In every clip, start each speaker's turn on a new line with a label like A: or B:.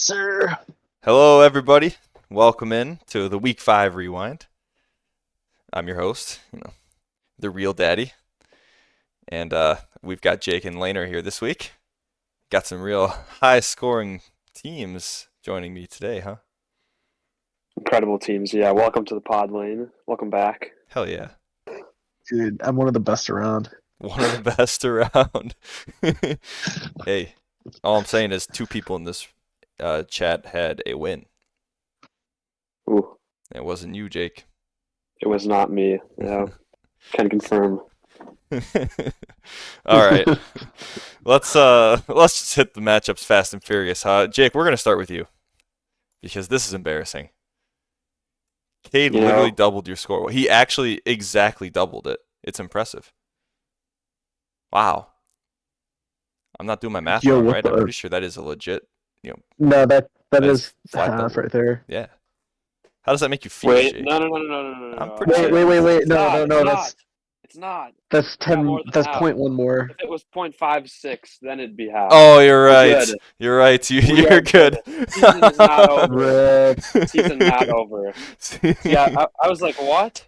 A: sir.
B: Hello, everybody. Welcome in to the Week 5 Rewind. I'm your host, the real daddy. And we've got Jake and Laner here this week. Got some real high-scoring teams joining me today, huh?
C: Incredible teams. Yeah, welcome to the pod lane. Welcome back.
B: Hell yeah.
A: Dude, I'm one of the best around.
B: One of the best around. Hey, all I'm saying is two people in this chat had a win.
C: Ooh,
B: It wasn't you, Jake.
C: it was not me. Yeah, can confirm.
B: All right. Let's just hit the matchups fast and furious. Jake, we're gonna start with you because this is embarrassing. Cade literally doubled your score. He actually exactly doubled it. It's impressive. Wow. I'm not doing my math wrong, right? I'm pretty sure that is a legit,
A: No, that is
B: flat
A: half
B: double.
A: right there.
B: Yeah. How does that make you feel,
C: Wait,
B: Jake?
C: no.
B: I'm pretty sure.
A: Wait. No.
C: It's not.
A: That's 10. That's
C: half.
A: 0.1 more.
C: If it was 0.56, then it'd be half.
B: Oh, you're right.
C: Good.
B: You're right.
C: We
B: You're
C: are
B: good.
C: Season is not over.
A: Rip.
C: Season not over. Yeah, I was like, what?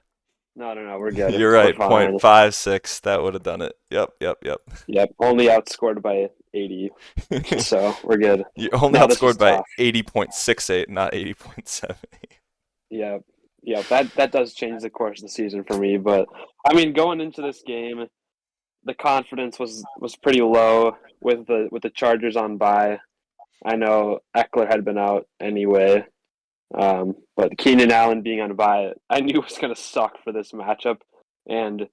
C: No, we're good.
B: You're right. 0.56. That would have done it. Yep.
C: Yep, only outscored by 80. So we're good.
B: You only
C: No, this
B: outscored
C: is
B: by
C: tough.
B: 80.68, not 80.78.
C: Yeah, that does change the course of the season for me. But I mean, going into this game, the confidence was pretty low with the Chargers on bye. I know Eckler had been out anyway, but Keenan Allen being on bye, I knew was going to suck for this matchup, and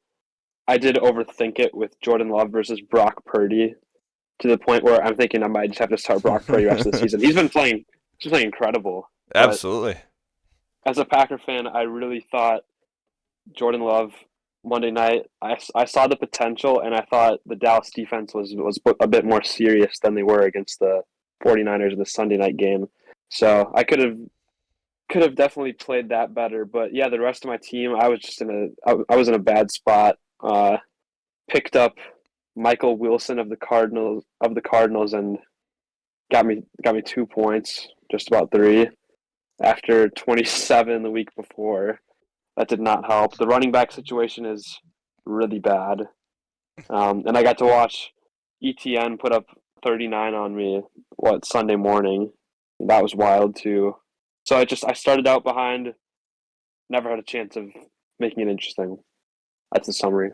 C: I did overthink it with Jordan Love versus Brock Purdy to the point where I'm thinking I might just have to start Brock Purdy the rest of the season. He's playing incredible.
B: Absolutely.
C: As a Packer fan, I really thought Jordan Love Monday night, I saw the potential, and I thought the Dallas defense was a bit more serious than they were against the 49ers in the Sunday night game. So I could have definitely played that better. But yeah, the rest of my team, I was just I was in a bad spot. Picked up Michael Wilson of the Cardinals and got me 2 points, just about 3, after 27 the week before. That did not help. The running back situation is really bad. And I got to watch ETN put up 39 on me, Sunday morning. That was wild too. So I started out behind, never had a chance of making it interesting. That's the summary.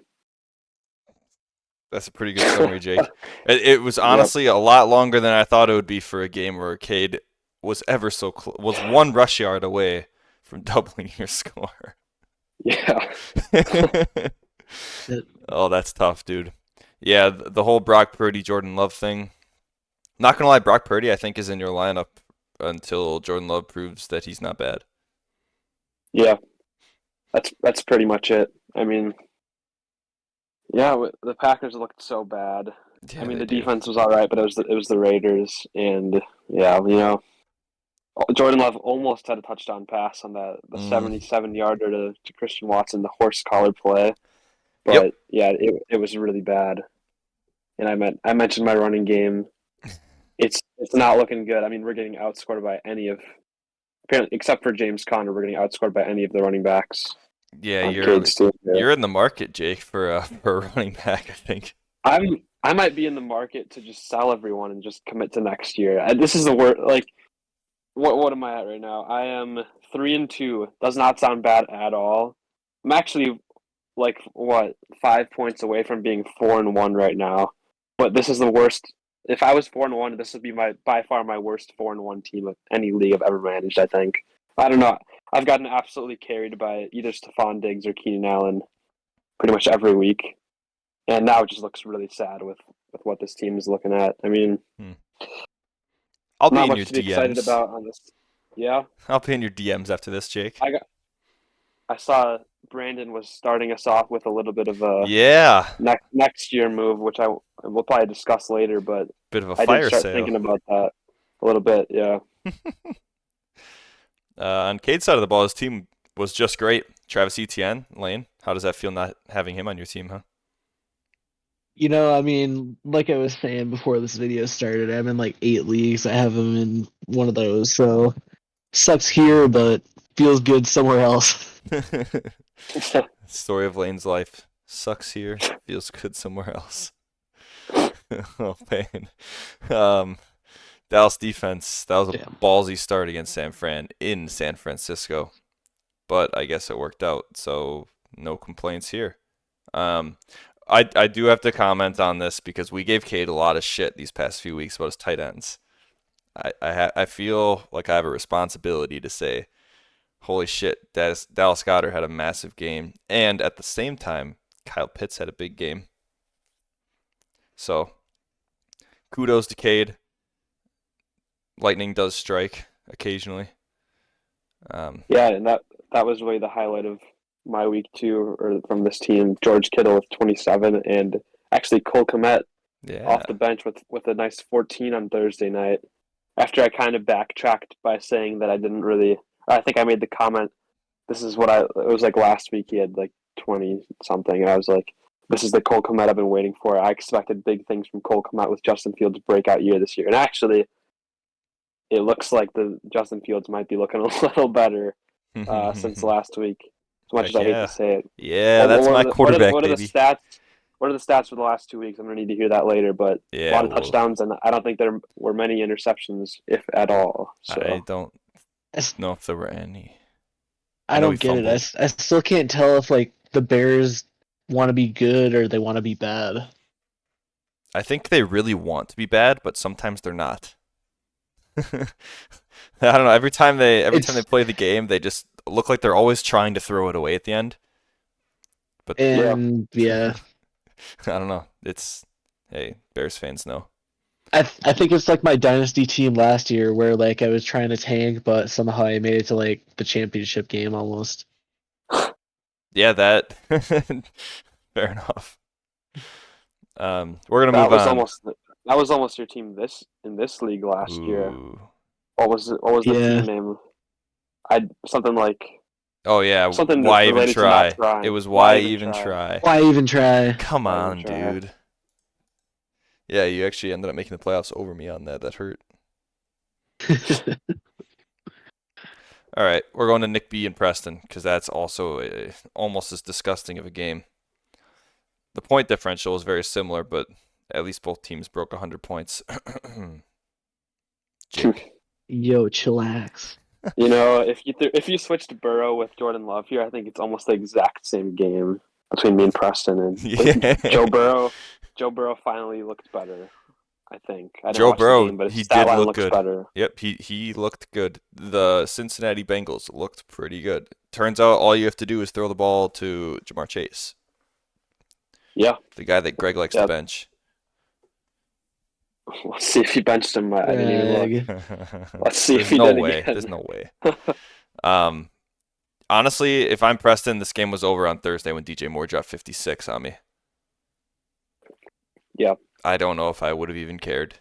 B: That's a pretty good summary, Jake. It was honestly a lot longer than I thought it would be for a game where Cade was ever so close, was one rush yard away from doubling your score.
C: Yeah.
B: Oh, that's tough, dude. Yeah, the whole Brock Purdy, Jordan Love thing. Not gonna lie, Brock Purdy I think is in your lineup until Jordan Love proves that he's not bad.
C: Yeah, that's pretty much it. I mean, yeah, the Packers looked so bad.
B: Yeah,
C: I mean,
B: they
C: the
B: do.
C: defense was all right, but it was the Raiders, and yeah, Jordan Love almost had a touchdown pass on the 77-yarder to Christian Watson, the horse collar play. But yeah, it was really bad. And I mentioned my running game. It's not looking good. I mean, we're getting outscored by apparently except for James Conner, we're getting outscored by any of the running backs.
B: Yeah, you're in the market, Jake, for a running back, I think.
C: I might be in the market to just sell everyone and just commit to next year. This is the worst. Like, what am I at right now? I am 3-2. Does not sound bad at all. I'm actually 5 points away from being 4-1 right now. But this is the worst. If I was 4-1, this would be by far my worst 4-1 team of any league I've ever managed. I think. I don't know. I've gotten absolutely carried by either Stephon Diggs or Keenan Allen pretty much every week, and now it just looks really sad with what this team is looking at. I mean,
B: I'll be
C: not
B: in
C: much
B: your
C: to be
B: DMs.
C: excited about on this. Yeah,
B: I'll be in your DMs after this, Jake.
C: I saw Brandon was starting us off with a little bit of a next year move, which we'll probably discuss later. But
B: bit of a
C: I
B: fire
C: did start
B: sale.
C: thinking about that a little bit. Yeah.
B: On Cade's side of the ball, his team was just great. Travis Etienne, Lane. How does that feel not having him on your team, huh?
A: I mean, like I was saying before this video started, I'm in like 8 leagues. I have him in one of those, so sucks here, but feels good somewhere else.
B: Story of Lane's life. Sucks here, feels good somewhere else. Oh, pain. Dallas defense, that was a
A: Damn.
B: ballsy start against San Fran in San Francisco, but I guess it worked out, so no complaints here. I do have to comment on this because we gave Cade a lot of shit these past few weeks about his tight ends. I feel like I have a responsibility to say, holy shit, Dallas Goedert had a massive game, and at the same time, Kyle Pitts had a big game. So, kudos to Cade. Lightning does strike occasionally.
C: Yeah, and that was really the highlight of my week too, or from this team. George Kittle with 27, and actually Cole Kmet off the bench with a nice 14 on Thursday night. After I kind of backtracked by saying that I didn't really, I think I made the comment. This is what it was like last week. He had like 20 something, and I was like, this is the Cole Kmet I've been waiting for. I expected big things from Cole Kmet with Justin Fields' breakout year this year, and actually, it looks like the Justin Fields might be looking a little better since last week. As much as I hate to say it.
B: Yeah, that's my quarterback,
C: what are the
B: baby.
C: stats? What are the stats for the last 2 weeks? I'm gonna need to hear that later. But a lot of touchdowns, and I don't think there were many interceptions, if at all. So
B: I don't know if there were any.
A: I don't get it. I still can't tell if like the Bears want to be good or they want to be bad.
B: I think they really want to be bad, but sometimes they're not. I don't know. Every time they play the game, they just look like they're always trying to throw it away at the end. But
A: yeah.
B: I don't know. Hey, Bears fans know.
A: I think it's like my dynasty team last year where like I was trying to tank, but somehow I made it to like the championship game almost.
B: Yeah, that fair enough. We're gonna move on.
C: That was almost your team in this league last year. What was the team name? Something like.
B: Oh yeah,
C: something
B: why even try? It was why even try.
A: Why even try?
B: Come on, dude. Yeah, you actually ended up making the playoffs over me on that. That hurt. All right, we're going to Nick B and Preston because that's also almost as disgusting of a game. The point differential is very similar, but at least both teams broke 100 points. Jake.
A: Yo, chillax.
C: If you switched Burrow with Jordan Love here, I think it's almost the exact same game between me and Preston. And Joe Burrow finally looked better. I think.
B: Joe Burrow, he did look good.
C: Better.
B: Yep, he looked good. The Cincinnati Bengals looked pretty good. Turns out all you have to do is throw the ball to Jamar Chase.
C: Yeah.
B: The guy that Greg likes to bench.
C: Let's see if he benched him. I didn't even look. Let's see if he
B: did
C: it again.
B: There's no way. Honestly, if I'm Preston, this game was over on Thursday when DJ Moore dropped 56 on me.
C: Yeah.
B: I don't know if I would have even cared.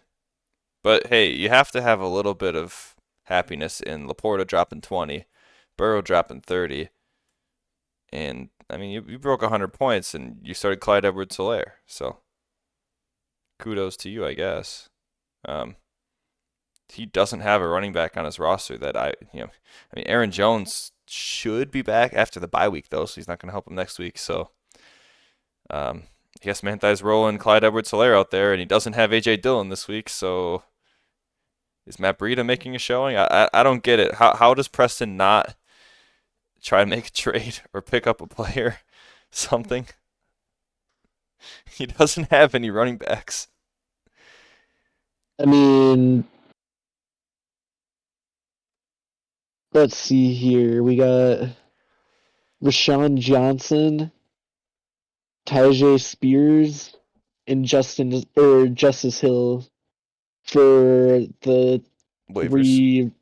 B: But hey, you have to have a little bit of happiness in Laporta dropping 20, Burrow dropping 30. And, I mean, you broke 100 points and you started Clyde Edwards-Helaire. So, kudos to you, I guess. He doesn't have a running back on his roster that Aaron Jones should be back after the bye week, though, so he's not going to help him next week. So, I guess Manthai's rolling Clyde Edwards-Helaire out there, and he doesn't have A.J. Dillon this week, so is Matt Breida making a showing? I don't get it. How does Preston not try to make a trade or pick up a player? Something? He doesn't have any running backs.
A: I mean, let's see here. We got Rashawn Johnson, Tyjae Spears, and Justice Hill for the
B: waivers.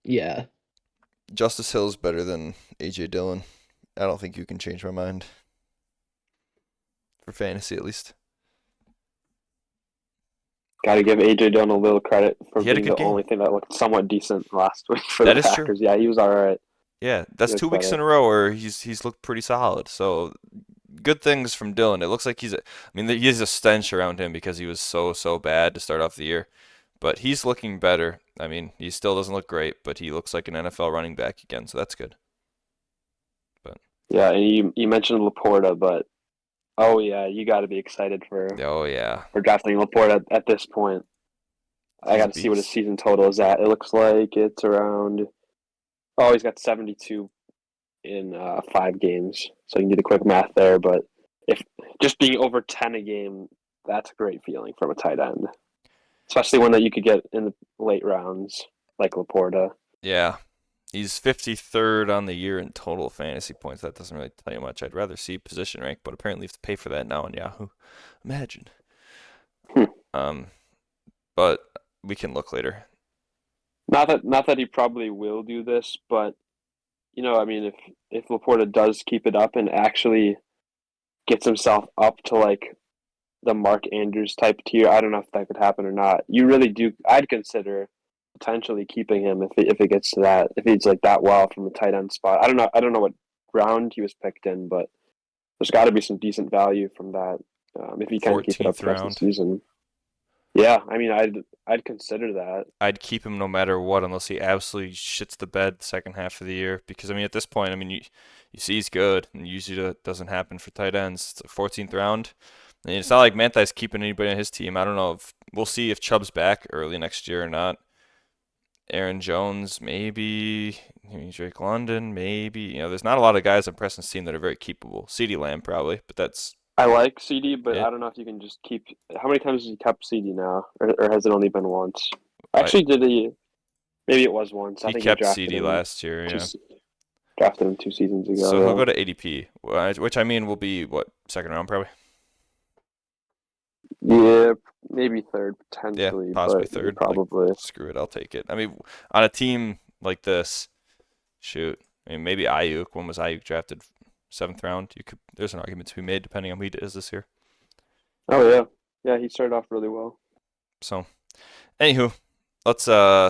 A: Yeah.
B: Justice Hill is better than A.J. Dillon. I don't think you can change my mind. For fantasy, at least.
C: Got to give A.J. Dillon a little credit for being the only thing that looked somewhat decent last week for the Packers.
B: True.
C: Yeah, he was all right.
B: Yeah, that's 2 weeks in a row where he's looked pretty solid. So good things from Dylan. It looks like he has a stench around him because he was so bad to start off the year. But he's looking better. I mean, he still doesn't look great, but he looks like an NFL running back again, so that's good. But
C: yeah, and you mentioned Laporta, but oh yeah, you got to be excited for drafting Laporta at this point. I got to see what his season total is at. It looks like it's around. Oh, he's got 72 in 5 games, so you can do the quick math there. But if just being over 10 a game, that's a great feeling from a tight end, especially one that you could get in the late rounds like Laporta.
B: Yeah, he's 53rd on the year in total fantasy points. That doesn't really tell you much. I'd rather see position rank, but apparently you have to pay for that now on Yahoo. Imagine. But we can look later.
C: Not that he probably will do this, but I mean, if Laporta does keep it up and actually gets himself up to like the Mark Andrews type tier, I don't know if that could happen or not. You really do. I'd consider potentially keeping him if it gets to that. If he's like that well from the tight end spot, I don't know what round he was picked in, but there's got to be some decent value from that if he can keep it up the rest of the season. Yeah, I mean, I'd consider that.
B: I'd keep him no matter what, unless he absolutely shits the bed the second half of the year. Because I mean, at this point, I mean, you see he's good, and usually that doesn't happen for tight ends. It's a 14th round, and it's not like Manthai's keeping anybody on his team. I don't know if we'll see if Chubb's back early next year or not. Aaron Jones, maybe. Drake London, maybe. There's not a lot of guys on Preston's team that are very keepable. CeeDee Lamb probably, but that's.
C: I like CD, but I don't know if you can just keep. How many times has he kept CD now, or has it only been once? Actually, did he? Maybe it was once. I think
B: kept CD last year. Yeah,
C: drafted him 2 seasons ago.
B: So he'll go to ADP, which I mean will be what, second round probably.
C: Yeah, maybe third potentially.
B: Yeah, possibly
C: but
B: third.
C: Probably.
B: Like, screw it, I'll take it. I mean, on a team like this, shoot. I mean, maybe Ayuk. When was Ayuk drafted? 7th round. There's an argument to be made depending on who he is this year.
C: Oh yeah, he started off really well.
B: So, anywho, let's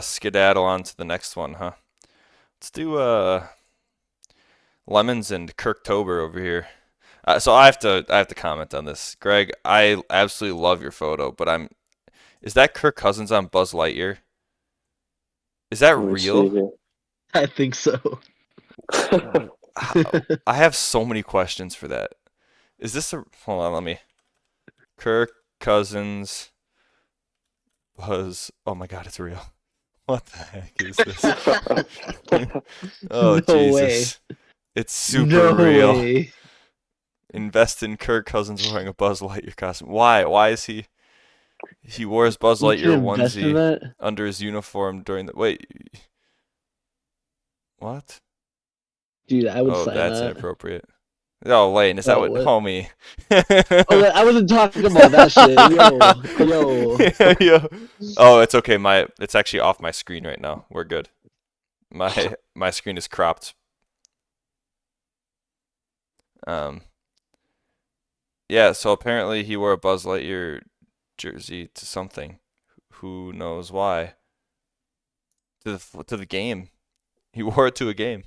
B: skedaddle on to the next one, huh? Let's do Lemons and Kirktober over here. So I have to comment on this, Greg. I absolutely love your photo, but is that Kirk Cousins on Buzz Lightyear? Is that real?
A: I think so.
B: I have so many questions for that. Is this hold on, let me. Kirk Cousins Buzz. Oh my God, it's real. What the heck is this? Oh,
A: no
B: Jesus.
A: Way.
B: It's super real.
A: Way.
B: Invest in Kirk Cousins wearing a Buzz Lightyear costume. Why? Why is he wore his Buzz Lightyear onesie under his uniform during the wait. What?
A: Dude, I would sign
B: that's
A: that.
B: inappropriate. Oh, Lane, is that what homie?
A: I wasn't talking about that shit.
B: Yo. Oh, it's okay. It's actually off my screen right now. We're good. My screen is cropped. Yeah, so apparently he wore a Buzz Lightyear jersey to something. Who knows why? To the game. He wore it to a game.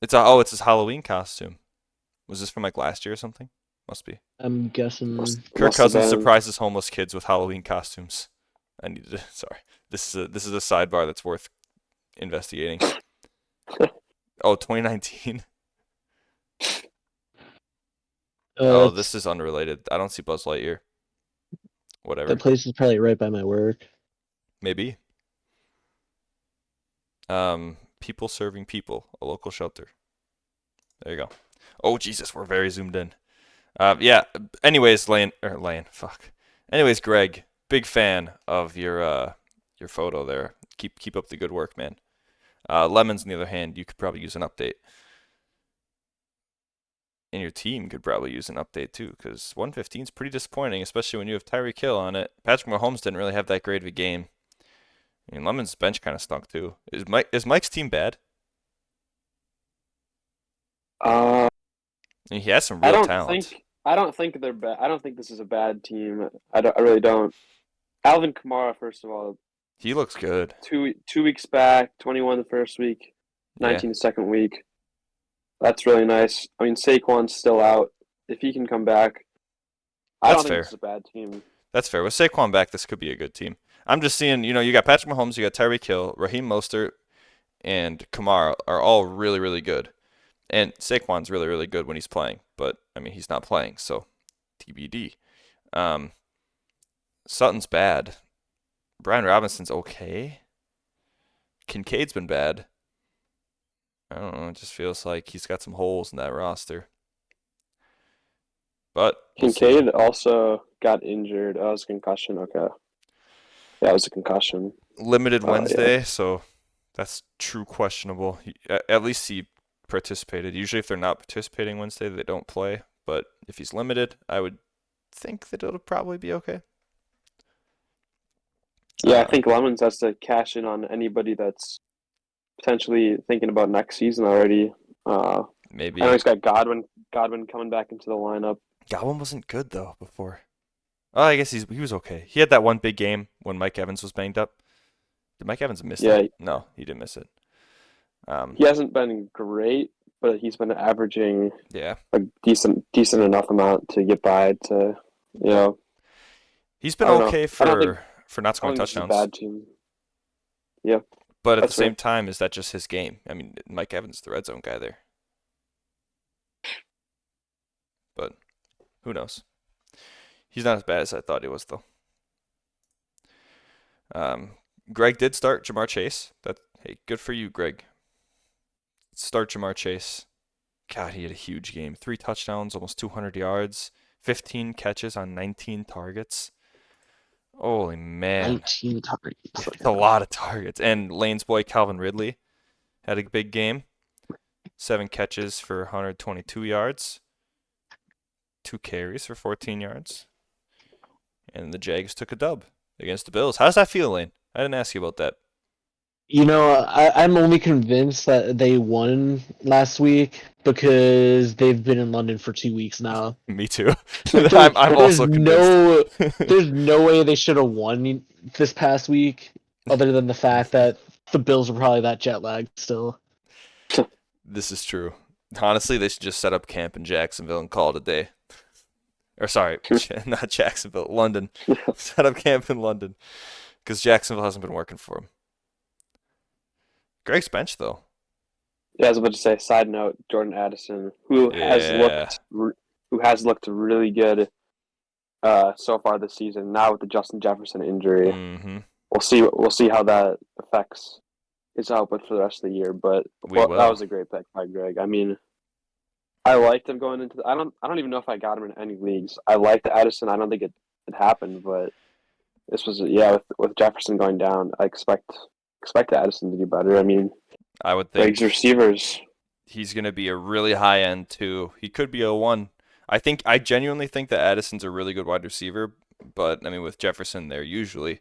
B: It's his Halloween costume. Was this from like last year or something? Must be.
A: I'm guessing.
B: Kirk Cousins surprises homeless kids with Halloween costumes. Sorry. This is a sidebar that's worth investigating. 2019. This is unrelated. I don't see Buzz Lightyear. Whatever.
A: That place is probably right by my work.
B: Maybe. People serving people, a local shelter. There you go. Oh Jesus, we're very zoomed in. Yeah. Anyways, Lane. Fuck. Anyways, Greg, big fan of your photo there. Keep up the good work, man. Lemons, on the other hand, you could probably use an update. And your team could probably use an update too, because 115 is pretty disappointing, especially when you have Tyreek Hill on it. Patrick Mahomes didn't really have that great of a game. I mean, Lemon's bench kind of stunk too. Is Mike's team bad? I mean, he has some real talent.
C: I don't think they're bad. I don't think this is a bad team. I really don't. Alvin Kamara, first of all.
B: He looks good.
C: 2 weeks back, 21 the first week, 19 the second week. That's really nice. I mean, Saquon's still out. If he can come back, I
B: That's
C: don't think this
B: fair.
C: is a bad team.
B: That's fair. With Saquon back, this could be a good team. I'm just seeing, you got Patrick Mahomes, you got Tyreek Hill, Raheem Mostert, and Kamara are all really, really good. And Saquon's really, really good when he's playing, but I mean, he's not playing, so TBD. Um, Sutton's bad. Brian Robinson's okay. Kincaid's been bad. I don't know. It just feels like he's got some holes in that roster. But we'll see.
C: Kincaid also got injured. Oh, it was a concussion. Okay. Yeah, it was a concussion.
B: Limited
C: Yeah.
B: Wednesday, so that's true questionable. At least he participated. Usually, if they're not participating Wednesday, they don't play. But if he's limited, I would think that it'll probably be okay.
C: Yeah, I think Lemons has to cash in on anybody that's potentially thinking about next season already.
B: Maybe
C: I know he's got Godwin coming back into the lineup.
B: Godwin wasn't good though before. Oh, I guess he was okay. He had that one big game when Mike Evans was banged up. Did Mike Evans miss that? No, he didn't miss it.
C: He hasn't been great, but he's been averaging
B: yeah,
C: a decent enough amount to get by to,
B: He's been
C: I don't
B: okay
C: know. I don't think
B: for not scoring
C: this is a
B: touchdowns.
C: bad team. Yeah,
B: But at the
C: that's
B: same
C: fair.
B: time, is that just his game? I mean, Mike Evans is the red zone guy there. But who knows? He's not as bad as I thought he was, though. Greg did start Jamar Chase. Hey, good for you, Greg. Start Jamar Chase. God, he had a huge game. 3 touchdowns, almost 200 yards, 15 catches on 19 targets. Holy man.
A: 19 targets.
B: It's a lot of targets. And Lane's boy Calvin Ridley had a big game. 7 catches for 122 yards. 2 carries for 14 yards. And the Jags took a dub against the Bills. How does that feel, Lane? I didn't ask you about that.
A: I'm only convinced that they won last week because they've been in London for 2 weeks now.
B: Me too. I'm also convinced.
A: There's no way they should have won this past week, other than the fact that the Bills were probably that jet lagged still.
B: This is true. Honestly, they should just set up camp in Jacksonville and call it a day. Or sorry, not Jacksonville, London. Set up camp in London because Jacksonville hasn't been working for him. Greg's bench though.
C: Yeah, I was about to say. Side note: Jordan Addison, who has looked really good so far this season. Now with the Justin Jefferson injury, we'll see how that affects his output for the rest of the year. But that was a great pick by Greg. I mean, I liked him going into. I don't even know if I got him in any leagues. I liked Addison. I don't think it happened, but this was with Jefferson going down. I expect Addison to do better. I mean,
B: I would think
C: Greg's receivers.
B: He's going to be a really high end too. He could be a 1. I genuinely think that Addison's a really good wide receiver, but I mean with Jefferson there usually,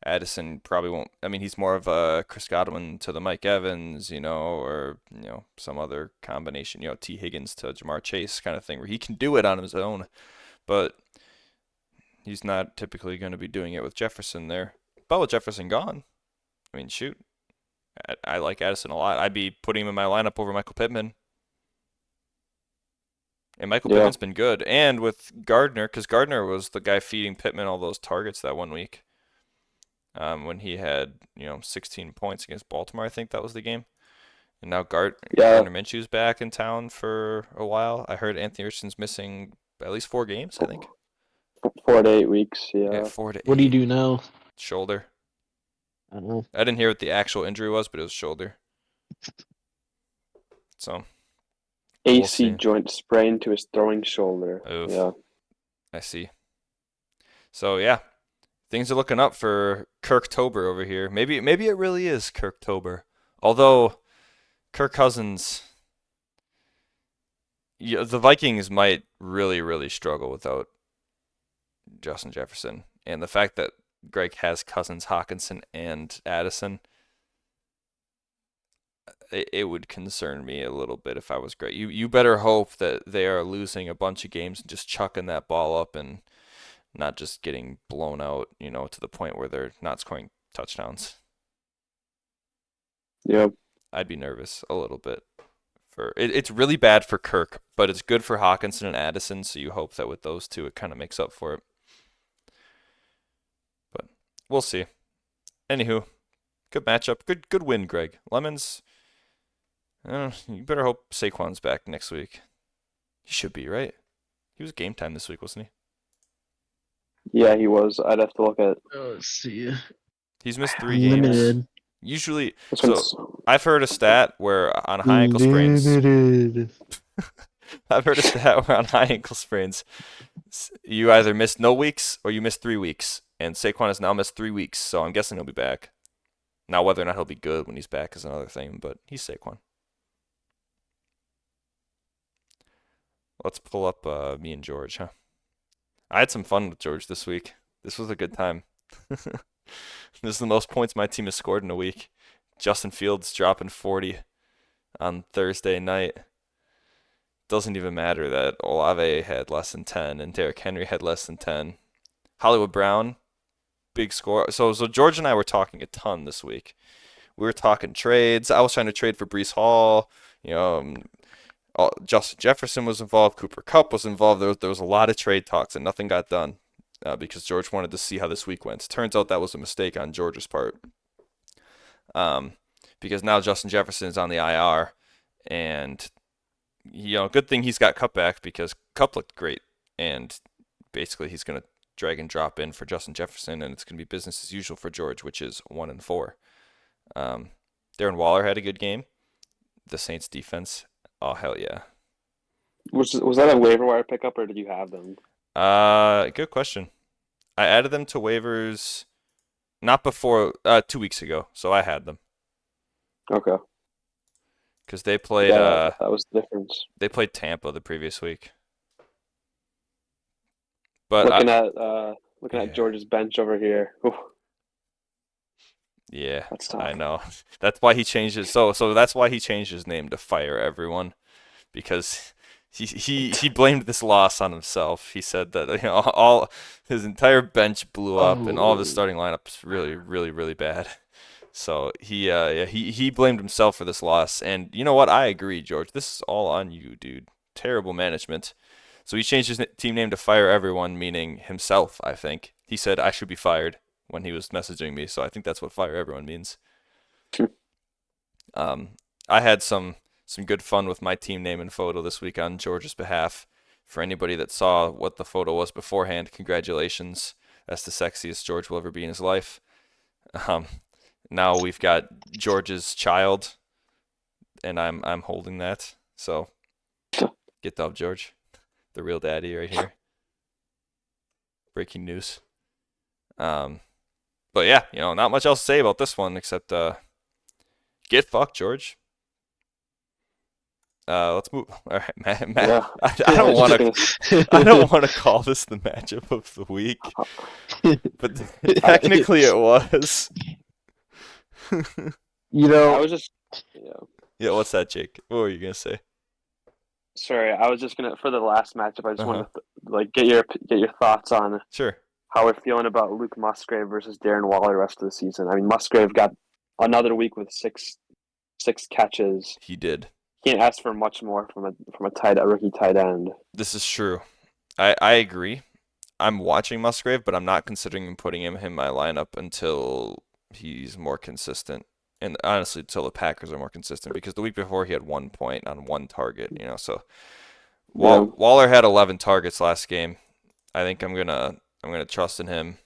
B: Addison probably won't. I mean he's more of a Chris Godwin to the Mike Evans, or some other combination, T Higgins to Jamar Chase kind of thing where he can do it on his own, but he's not typically going to be doing it with Jefferson there. But with Jefferson gone, I mean shoot, I like Addison a lot. I'd be putting him in my lineup over Michael Pittman. And Michael Pittman's been good. And with Gardner, because Gardner was the guy feeding Pittman all those targets that 1 week. When he had, 16 points against Baltimore, I think that was the game. And now Gardner Minshew's back in town for a while. I heard Anthony Richardson's missing at least 4 games, I think.
C: 4 to 8 weeks, yeah.
B: 4 to 8.
A: What do you do now?
B: Shoulder.
A: I don't know.
B: I didn't hear what the actual injury was, but it was shoulder. So.
C: AC joint sprain to his throwing shoulder.
B: Oof.
C: Yeah.
B: I see. So yeah, things are looking up for Kirktober over here. Maybe it really is Kirktober. Although Kirk Cousins, the Vikings might really, really struggle without Justin Jefferson, and the fact that Greg has Cousins, Hawkinson, and Addison. It would concern me a little bit if I was Greg. You better hope that they are losing a bunch of games and just chucking that ball up and not just getting blown out, to the point where they're not scoring touchdowns.
C: Yep.
B: I'd be nervous a little bit It's really bad for Kirk, but it's good for Hawkinson and Addison. So you hope that with those two, it kind of makes up for it. But we'll see. Anywho, good matchup. Good win, Greg. Lemons. You better hope Saquon's back next week. He should be, right? He was game time this week, wasn't
C: he? Yeah, he was. I'd have to look at.
A: Let's see.
B: He's missed 3 games.
A: Limited.
B: Usually, so I've heard a stat where on high ankle sprains. I've heard a stat where on high ankle sprains, you either miss no weeks or you miss 3 weeks. And Saquon has now missed 3 weeks, so I'm guessing he'll be back. Now, whether or not he'll be good when he's back is another thing, but he's Saquon. Let's pull up me and George, huh? I had some fun with George this week. This was a good time. This is the most points my team has scored in a week. Justin Fields dropping 40 on Thursday night. Doesn't even matter that Olave had less than 10 and Derrick Henry had less than 10. Hollywood Brown, big score. So George and I were talking a ton this week. We were talking trades. I was trying to trade for Breece Hall. Justin Jefferson was involved. Cooper Kupp was involved. There was a lot of trade talks and nothing got done because George wanted to see how this week went. Turns out that was a mistake on George's part because now Justin Jefferson is on the IR and good thing he's got Kupp back because Kupp looked great and basically he's going to drag and drop in for Justin Jefferson and it's going to be business as usual for George, which is 1-4. Darren Waller had a good game. The Saints defense. Oh, hell yeah.
C: Was that a waiver wire pickup, or did you have them?
B: Good question. I added them to waivers not before 2 weeks ago, so I had them.
C: Okay.
B: Because they played.
C: That was the difference.
B: They played Tampa the previous week. But
C: looking at George's bench over here. Ooh.
B: Yeah,
C: that's tough.
B: I know. That's why he changed his so that's why he changed his name to Fire Everyone, because he blamed this loss on himself. He said that all his entire bench blew up and all of his starting lineup's really really really bad. So he blamed himself for this loss. And you know what? I agree, George. This is all on you, dude. Terrible management. So he changed his team name to Fire Everyone, meaning himself. I think he said I should be fired when he was messaging me, so I think that's what Fire Everyone means. I had some good fun with my team name and photo this week on George's behalf. For anybody that saw what the photo was beforehand, congratulations. That's the sexiest George will ever be in his life. Now we've got George's child, and I'm holding that. So get up, George. The real daddy right here. Breaking news. But yeah, not much else to say about this one except get fucked, George. Let's move. All right, Matt.
C: Yeah.
B: I don't want to. I don't want to call this the matchup of the week, but technically it was.
C: I was just.
B: Yeah. What's that, Jake? What were you gonna say?
C: Sorry, I was just gonna for the last matchup. I just wanted to get your thoughts on.
B: Sure.
C: How we're feeling about Luke Musgrave versus Darren Waller the rest of the season. I mean, Musgrave got another week with six catches.
B: He did.
C: Can't ask for much more from a rookie tight end.
B: This is true. I agree. I'm watching Musgrave, but I'm not considering putting him in my lineup until he's more consistent. And honestly, until the Packers are more consistent, because the week before he had 1 point on 1 target. So Waller had 11 targets last game. I think I'm gonna trust in him.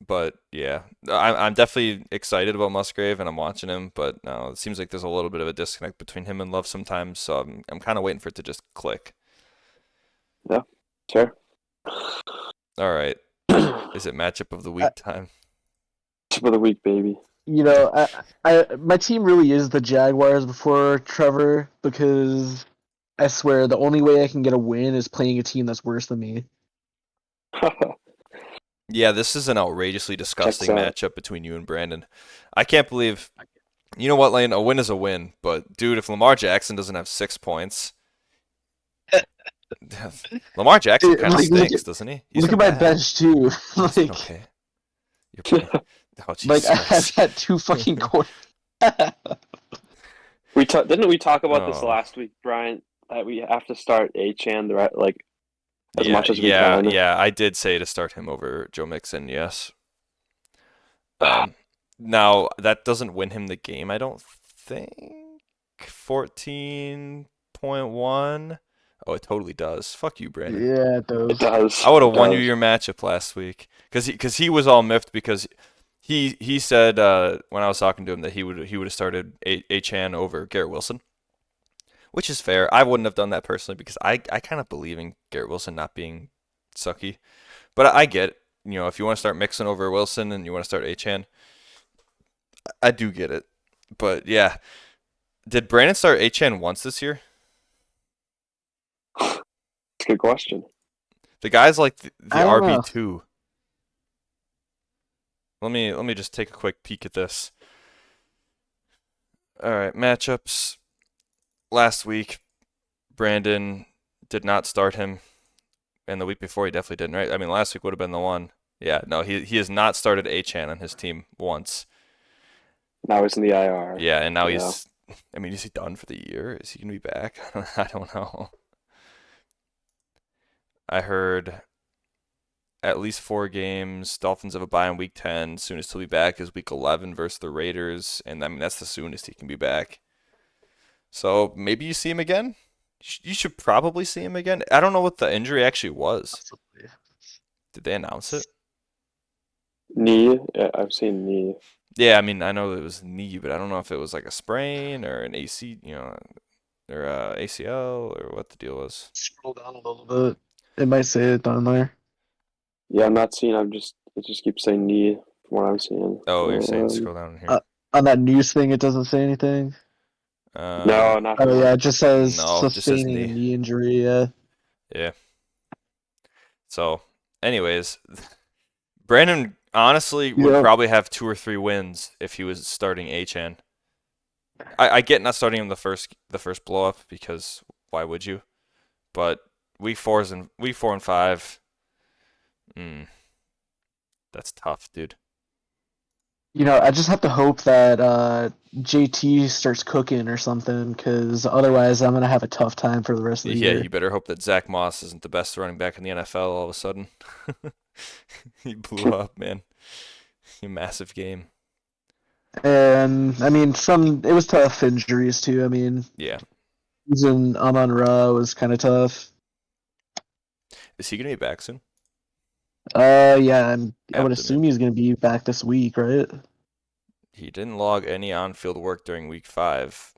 B: But yeah, I'm definitely excited about Musgrave and I'm watching him. But no, it seems like there's a little bit of a disconnect between him and Love sometimes. So I'm kind of waiting for it to just click.
C: Yeah, sure.
B: All right, is it matchup of the week time?
C: Matchup of the week, baby.
A: My team really is the Jaguars before Trevor, because I swear the only way I can get a win is playing a team that's worse than me.
B: Yeah, this is an outrageously disgusting matchup between you and Brandon. I can't believe. You know what, Lane? A win is a win, but dude, if Lamar Jackson doesn't have 6 points, Lamar Jackson kind of stinks, doesn't he?
A: Look at my bench too.
B: Okay. You're playing. Oh,
A: I have had 2 fucking quarters.
C: Didn't we talk about this
B: Oh.
C: last week, Brian? That we have to start Achan like as
B: Yeah,
C: much as we
B: yeah,
C: can.
B: yeah. I did say to start him over Joe Mixon, yes. Um, Now that doesn't win him the game, I don't think. 14.1. Oh, it totally does. Fuck you, Brandon.
A: Yeah, it
C: It
A: does.
C: does.
B: I would have
C: It
B: won you
C: does.
B: your matchup last week because he was all miffed because he said when I was talking to him that he would have started Chan over Garrett Wilson, which is fair. I wouldn't have done that personally because I kind of believe in Garrett Wilson not being sucky, but I get, if you want to start mixing over Wilson and you want to start Chan, I do get it. But yeah, did Brandon start Chan once this year?
C: It's a good question.
B: The guy's like the
A: I don't know.
B: RB2. Let me just take a quick peek at this. All right, matchups. Last week, Brandon did not start him, and the week before he definitely didn't, right? I mean, last week would have been the one. Yeah, no, he has not started Achan on his team once.
C: Now he's in the IR.
B: Yeah, and now
C: Yeah.
B: I mean, is he done for the year? Is he gonna be back? I don't know. I heard at least 4 games. Dolphins have a bye in week 10. Soonest he'll be back is week 11 versus the Raiders, and I mean that's the soonest he can be back. So maybe you see him again. You should probably see him again. I don't know what the injury actually was. Did they announce it?
C: Knee. Yeah, I've seen knee.
B: Yeah, I mean, I know it was knee, but I don't know if it was like a sprain or an or ACL or what the deal was.
A: Scroll down a little bit. It might say it down there.
C: Yeah, I'm not seeing. It just keeps saying knee from what I'm seeing.
B: Oh, you're saying scroll down here.
A: On that news thing, it doesn't say anything.
C: No, not from
A: Oh yeah,
C: what.
A: it just says
B: No, just says
A: sustaining a
B: knee.
A: knee injury. Yeah.
B: Yeah. So, anyways, Brandon honestly would
A: Yep.
B: probably have 2 or 3 wins if he was starting Achan. I get not starting him the first blow up because why would you? But week 4 and 5, that's tough, dude.
A: I just have to hope that JT starts cooking or something, because otherwise I'm gonna have a tough time for the rest of the
B: Yeah,
A: year.
B: you better hope that Zach Moss isn't the best running back in the NFL all of a sudden. He blew up, man. A massive game.
A: And I mean, it was tough injuries too. I mean,
B: Yeah.
A: losing Amon Ra was kind of tough.
B: Is he gonna be back soon?
A: Yeah, and I would
B: Abdomen.
A: assume he's gonna be back this week, right?
B: He didn't log any on-field work during week 5.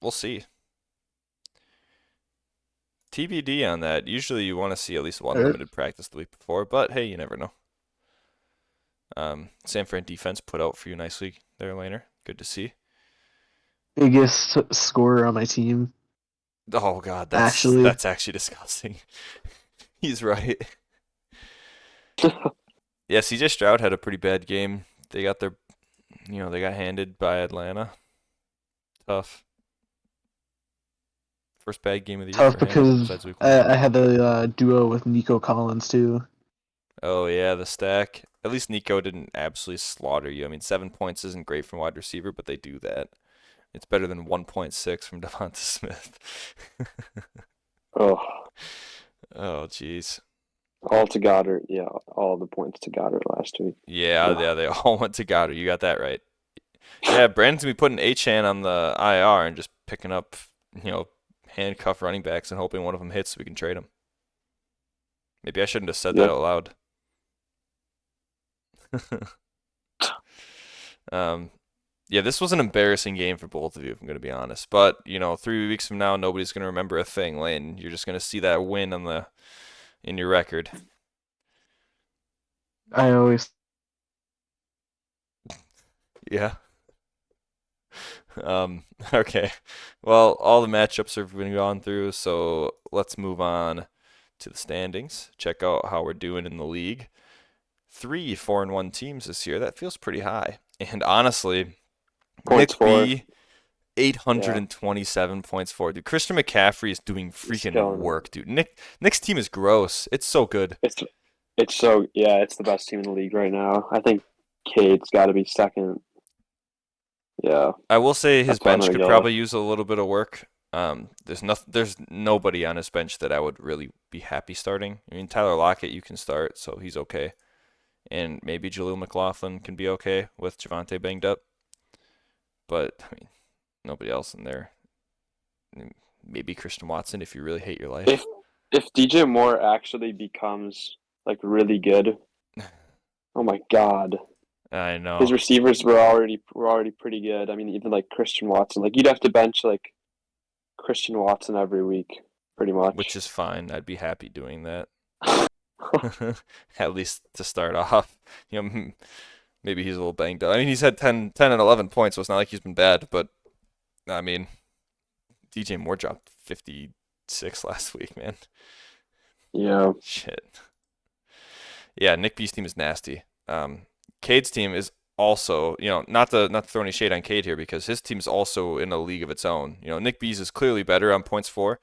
B: We'll see. TBD on that. Usually you want to see at least one limited practice the week before, but hey, you never know. San Fran defense put out for you nicely there, Laner. Good to see.
A: Biggest scorer on my team.
B: Oh God,
A: Actually,
B: that's actually disgusting. He's right. Yeah, CJ Stroud had a pretty bad game. They got they got handed by Atlanta. Tough. First bad game of the year
A: tough
B: for him.
A: because
B: Besides week 1.
A: I had the duo with Nico Collins too.
B: Oh yeah, the stack. At least Nico didn't absolutely slaughter you. I mean, 7 points isn't great from wide receiver, but they do that. It's better than 1.6 from Devonta Smith.
C: Oh,
B: Oh, jeez.
C: all to Goddard. Yeah, all the points to Goddard last week.
B: Yeah, they all went to Goddard. You got that right. Yeah, Brandon's gonna be putting Achan on the IR and just picking up, handcuff running backs and hoping one of them hits so we can trade them. Maybe I shouldn't have said that out loud. Yeah, this was an embarrassing game for both of you, if I'm going to be honest. But, 3 weeks from now, nobody's going to remember a thing, Lane. You're just going to see that win in your record.
A: I always.
B: Yeah. Okay. Well, all the matchups have been gone through, so let's move on to the standings. Check out how we're doing in the league. 3 4-1 teams this year. That feels pretty high. And honestly,
C: Points
B: Nick
C: for.
B: B, 827 points for. Dude, Christian McCaffrey is doing freaking work, dude. Nick's team is gross. It's so good.
C: It's it's the best team in the league right now. I think Cade's got to be second. Yeah.
B: I will say his
C: That's why I'm
B: bench
C: gonna
B: could
C: go
B: probably use a little bit of work. There's nobody on his bench that I would really be happy starting. I mean, Tyler Lockett you can start, so he's okay, and maybe Jaleel McLaughlin can be okay with Javonte banged up. But I mean, nobody else in there. Maybe Christian Watson if you really hate your life.
C: If DJ Moore actually becomes like really good, oh my God.
B: I
C: His
B: know,
C: receivers were already pretty good. I mean, even like Christian Watson, like you'd have to bench like Christian Watson every week, pretty
B: which
C: much.
B: is fine. I'd be happy doing that. At least to start off. Maybe he's a little banged up. I mean, he's had 10 and 11 points, so it's not like he's been bad. But, I mean, DJ Moore dropped 56 last week, man.
C: Yeah.
B: Shit. Yeah, Nick B's team is nasty. Cade's team is also, not to throw any shade on Cade here because his team's also in a league of its own. Nick B's is clearly better on points for,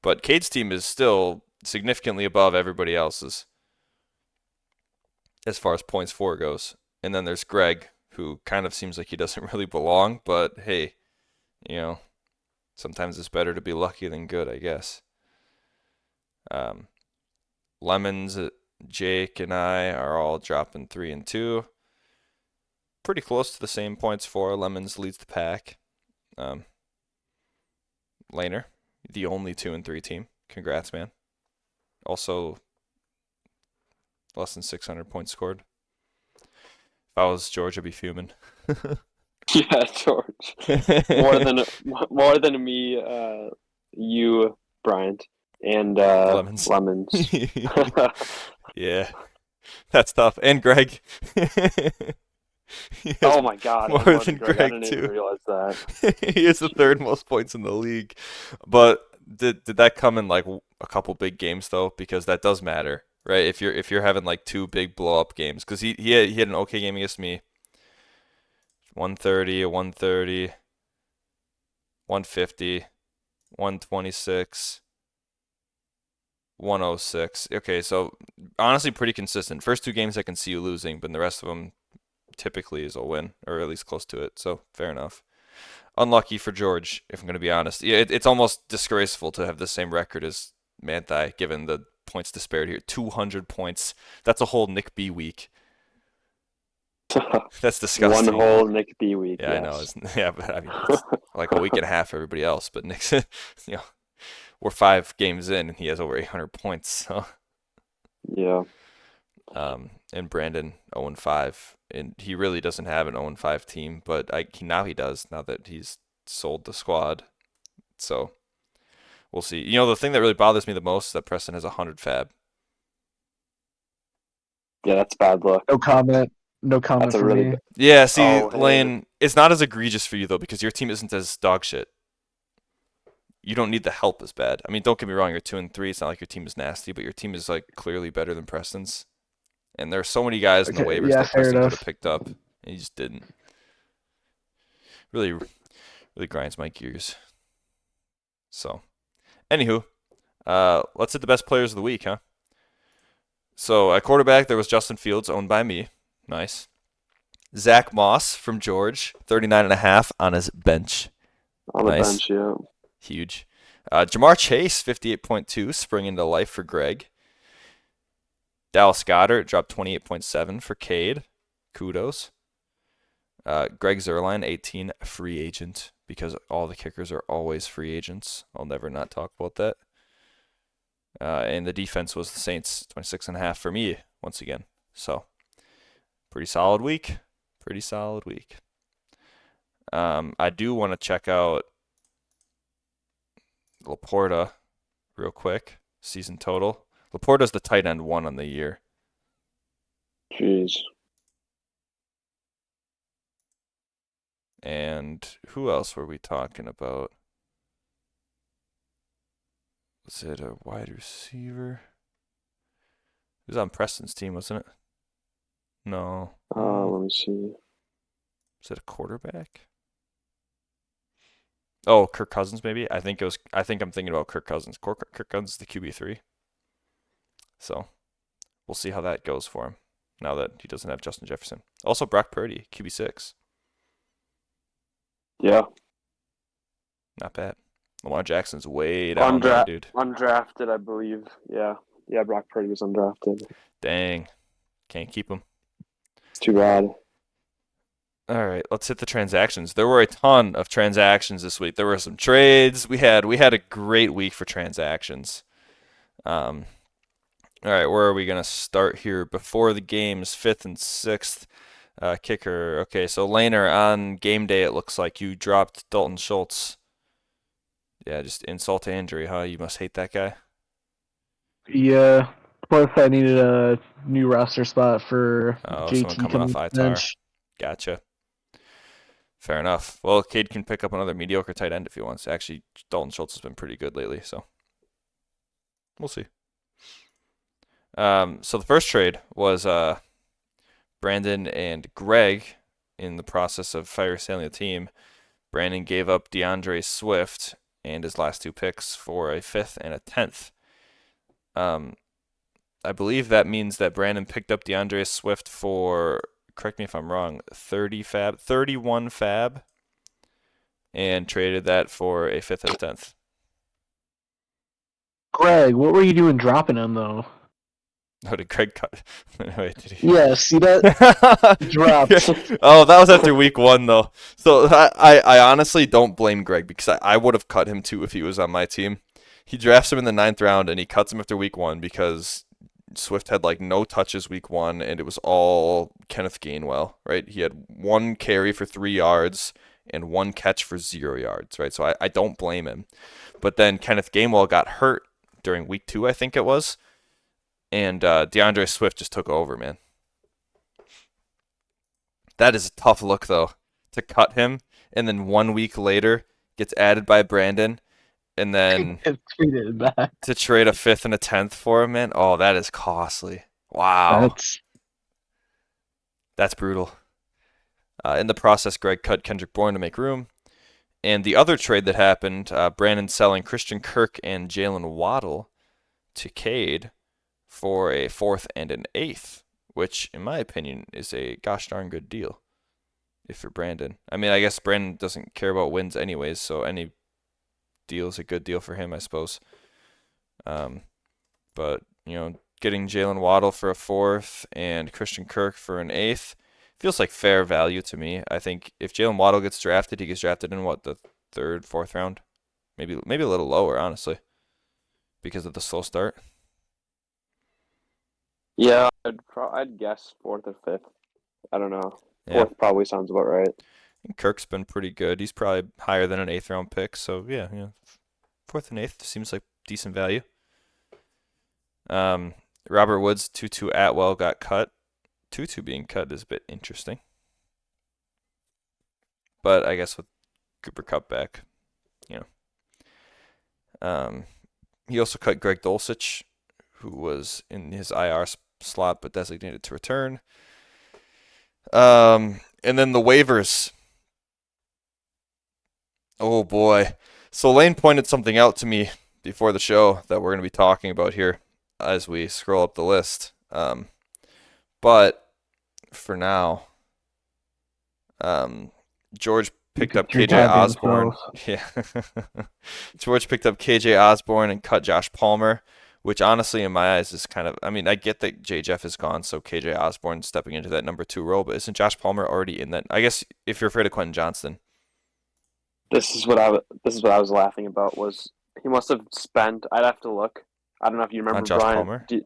B: but Cade's team is still significantly above everybody else's as far as points for goes. And then there's Greg, who kind of seems like he doesn't really belong, but hey, sometimes it's better to be lucky than good, I guess. Lemons, Jake, and I are all dropping 3 and 2. Pretty close to the same points for. Lemons leads the pack. Laner, the only 2 and 3 team. Congrats, man. Also, less than 600 points scored. If I was George, I'd be fuming.
C: Yeah, George. More than me, you, Bryant, and
B: Lemons.
C: Lemons.
B: Yeah, that's tough. And Greg.
C: Oh my God,
B: more
C: and more
B: than
C: than Greg. I
B: Greg
C: didn't even
B: too.
C: realize that.
B: He has the third most points in the league. But did that come in like a couple big games though? Because that does matter, right? If you're having like 2 big blow up games, because he had an okay game against me. 130, a 130, 150, 126. 106. Okay, so honestly, pretty consistent. First 2 games I can see you losing, but the rest of them typically is a win, or at least close to it. So fair enough. Unlucky for George, if I'm going to be honest. Yeah, it's almost disgraceful to have the same record as Manthai, given the points disparity here. 200 points. That's a whole Nick B week. That's disgusting.
C: One whole Nick B week.
B: Yeah,
C: Yes.
B: I know. Yeah, but I mean, it's like a week and a half for everybody else. But Nick's, we're 5 games in, and he has over 800 points. So.
C: Yeah.
B: And Brandon 0-5, and he really doesn't have an 0-5 team, but now he does, now that he's sold the squad. So we'll see. The thing that really bothers me the most is that Preston has 100 fab.
C: Yeah, that's bad luck.
A: No comment. No comment
C: That's a
A: for
C: really
A: me.
C: bad.
B: Yeah, see,
C: Oh,
B: Lane, it's not as egregious for you though because your team isn't as dog shit. You don't need the help as bad. I mean, don't get me wrong, you're 2 and 3. It's not like your team is nasty, but your team is like clearly better than Preston's. And there are so many guys in the waivers that
A: fair
B: Preston could have
A: enough.
B: picked up, and he just didn't. Really, really grinds my gears. So, anywho, let's hit the best players of the week, huh? So at quarterback, there was Justin Fields, owned by me. Nice. Zach Moss from George, 39.5 on his bench.
C: On the
B: Nice.
C: bench, yeah.
B: Huge. Jamar Chase, 58.2, spring into life for Greg. Dallas Goedert dropped 28.7 for Cade. Kudos. Greg Zerline, 18, free agent, because all the kickers are always free agents. I'll never not talk about that. And the defense was the Saints, 26.5 for me, once again. So, pretty solid week. Pretty solid week. I do want to check out Laporta real quick. Season total. Laporta's the tight end 1 on the year.
C: Jeez.
B: And who else were we talking about? Was it a wide receiver? It was on Preston's team, wasn't it? No.
C: Let me see.
B: Was it a quarterback? Oh, Kirk Cousins maybe. I think I'm thinking about Kirk Cousins. Kirk Cousins is the QB3. So we'll see how that goes for him now that he doesn't have Justin Jefferson. Also Brock Purdy, QB6.
C: Yeah.
B: Not bad. Lamar Jackson's way down there, dude.
C: Undrafted, I believe. Yeah. Yeah, Brock Purdy was undrafted.
B: Dang. Can't keep him.
C: It's too bad.
B: All right, let's hit the transactions. There were a ton of transactions this week. There were some trades. We had a great week for transactions. All right, where are we gonna start here? Before the games, 5th and 6th kicker. Okay, so Laner, on game day, it looks like you dropped Dalton Schultz. Yeah, just insult to injury, huh? You must hate that guy.
A: Yeah. Plus, I needed a new roster spot for
B: Oh,
A: JT
B: someone coming off
A: the
B: ITAR.
A: bench.
B: Gotcha. Fair enough. Well, Cade can pick up another mediocre tight end if he wants. Actually, Dalton Schultz has been pretty good lately, so we'll see. So the first trade was Brandon and Greg in the process of fire selling the team. Brandon gave up DeAndre Swift and his last 2 picks for a 5th and a 10th. I believe that means that Brandon picked up DeAndre Swift for, correct me if I'm wrong, 31 fab, and traded that for a 5th and a 10th.
A: Greg, what were you doing dropping him, though?
B: Oh, did Craig cut? Wait, did he?
A: Yeah, see that? Dropped.
B: Oh, that was after week 1, though. So I honestly don't blame Greg because I would have cut him too if he was on my team. He drafts him in the 9th round and he cuts him after week 1 because Swift had like no touches week 1 and it was all Kenneth Gainwell, right? He had 1 carry for 3 yards and 1 catch for 0 yards, right? So I don't blame him. But then Kenneth Gainwell got hurt during week 2, I think it was. And DeAndre Swift just took over, man. That is a tough look, though, to cut him and then 1 week later gets added by Brandon and then to trade a 5th and a 10th for him, man. Oh, that is costly. Wow. That's brutal. In the process, Greg cut Kendrick Bourne to make room. And the other trade that happened, Brandon selling Christian Kirk and Jalen Waddle to Cade for a 4th and an 8th, which, in my opinion, is a gosh darn good deal. If you're Brandon. I mean, I guess Brandon doesn't care about wins anyways, so any deal is a good deal for him, I suppose. But, getting Jalen Waddle for a 4th and Christian Kirk for an 8th feels like fair value to me. I think if Jalen Waddle gets drafted, he gets drafted in what, the 3rd, 4th round? Maybe a little lower, honestly, because of the slow start.
C: Yeah, I'd guess 4th or 5th. I don't know. 4th probably sounds about right.
B: Kirk's been pretty good. He's probably higher than an 8th round pick, so yeah, 4th and 8th seems like decent value. Robert Woods, Tutu Atwell got cut. Tutu being cut is a bit interesting. But I guess with Cooper Kupp back, he also cut Greg Dulcich, who was in his IR slot but designated to return. And then the waivers. Oh boy. So Lane pointed something out to me before the show that we're going to be talking about here as we scroll up the list. But for now, George picked up KJ Osborne. Yeah. George picked up KJ Osborne and cut Josh Palmer, which honestly in my eyes is kind of, I mean, I get that J. Jeff is gone, so KJ Osborne stepping into that number 2 role, but isn't Josh Palmer already in that? I guess if you're afraid of Quentin Johnston.
C: This is what I was laughing about, was he must have spent, I'd have to look. I don't know if you remember,
B: Josh
C: Brian.
B: Palmer?
C: Do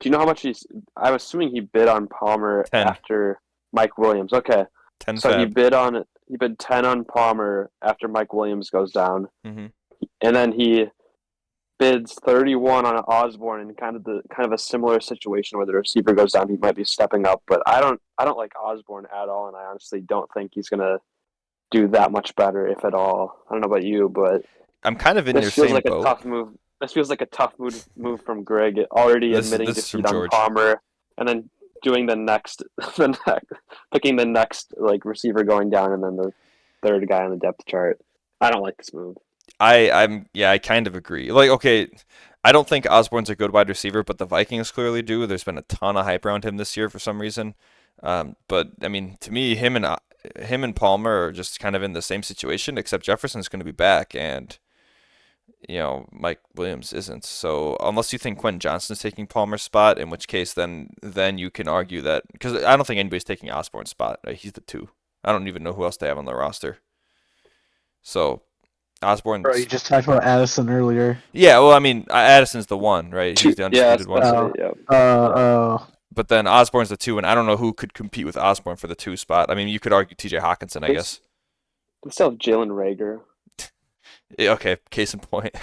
C: you know how much I'm assuming he bid on Palmer
B: 10.
C: After Mike Williams. Okay.
B: 10
C: so
B: fab.
C: he bid 10 on Palmer after Mike Williams goes down.
B: Mm-hmm.
C: And then he bids 31 on Osborne in kind of a similar situation where the receiver goes down. He might be stepping up, but I don't like Osborne at all, and I honestly don't think he's gonna do that much better, if at all. I don't know about you, but
B: I'm kind of in your same boat.
C: A tough move. This feels like a tough move from Greg, already admitting defeat on Palmer, and then doing picking the next like receiver going down, and then the 3rd guy on the depth chart. I don't like this move.
B: I kind of agree. Like, okay, I don't think Osborne's a good wide receiver, but the Vikings clearly do. There's been a ton of hype around him this year for some reason. But I mean, to me, him and him and Palmer are just kind of in the same situation, except Jefferson's going to be back, and Mike Williams isn't. So unless you think Quentin Johnston's taking Palmer's spot, in which case then you can argue that, because I don't think anybody's taking Osborne's spot. Right? He's the 2. I don't even know who else they have on the roster. So Osborne.
A: Bro, you just talked about Addison earlier.
B: Yeah, well, I mean, Addison's the 1, right? He's the undisputed one. But then Osborne's the 2, and I don't know who could compete with Osborne for the 2 spot. I mean, you could argue T.J. Hawkinson, I guess.
C: They still have Jalen Reagor.
B: Yeah, okay, case in point.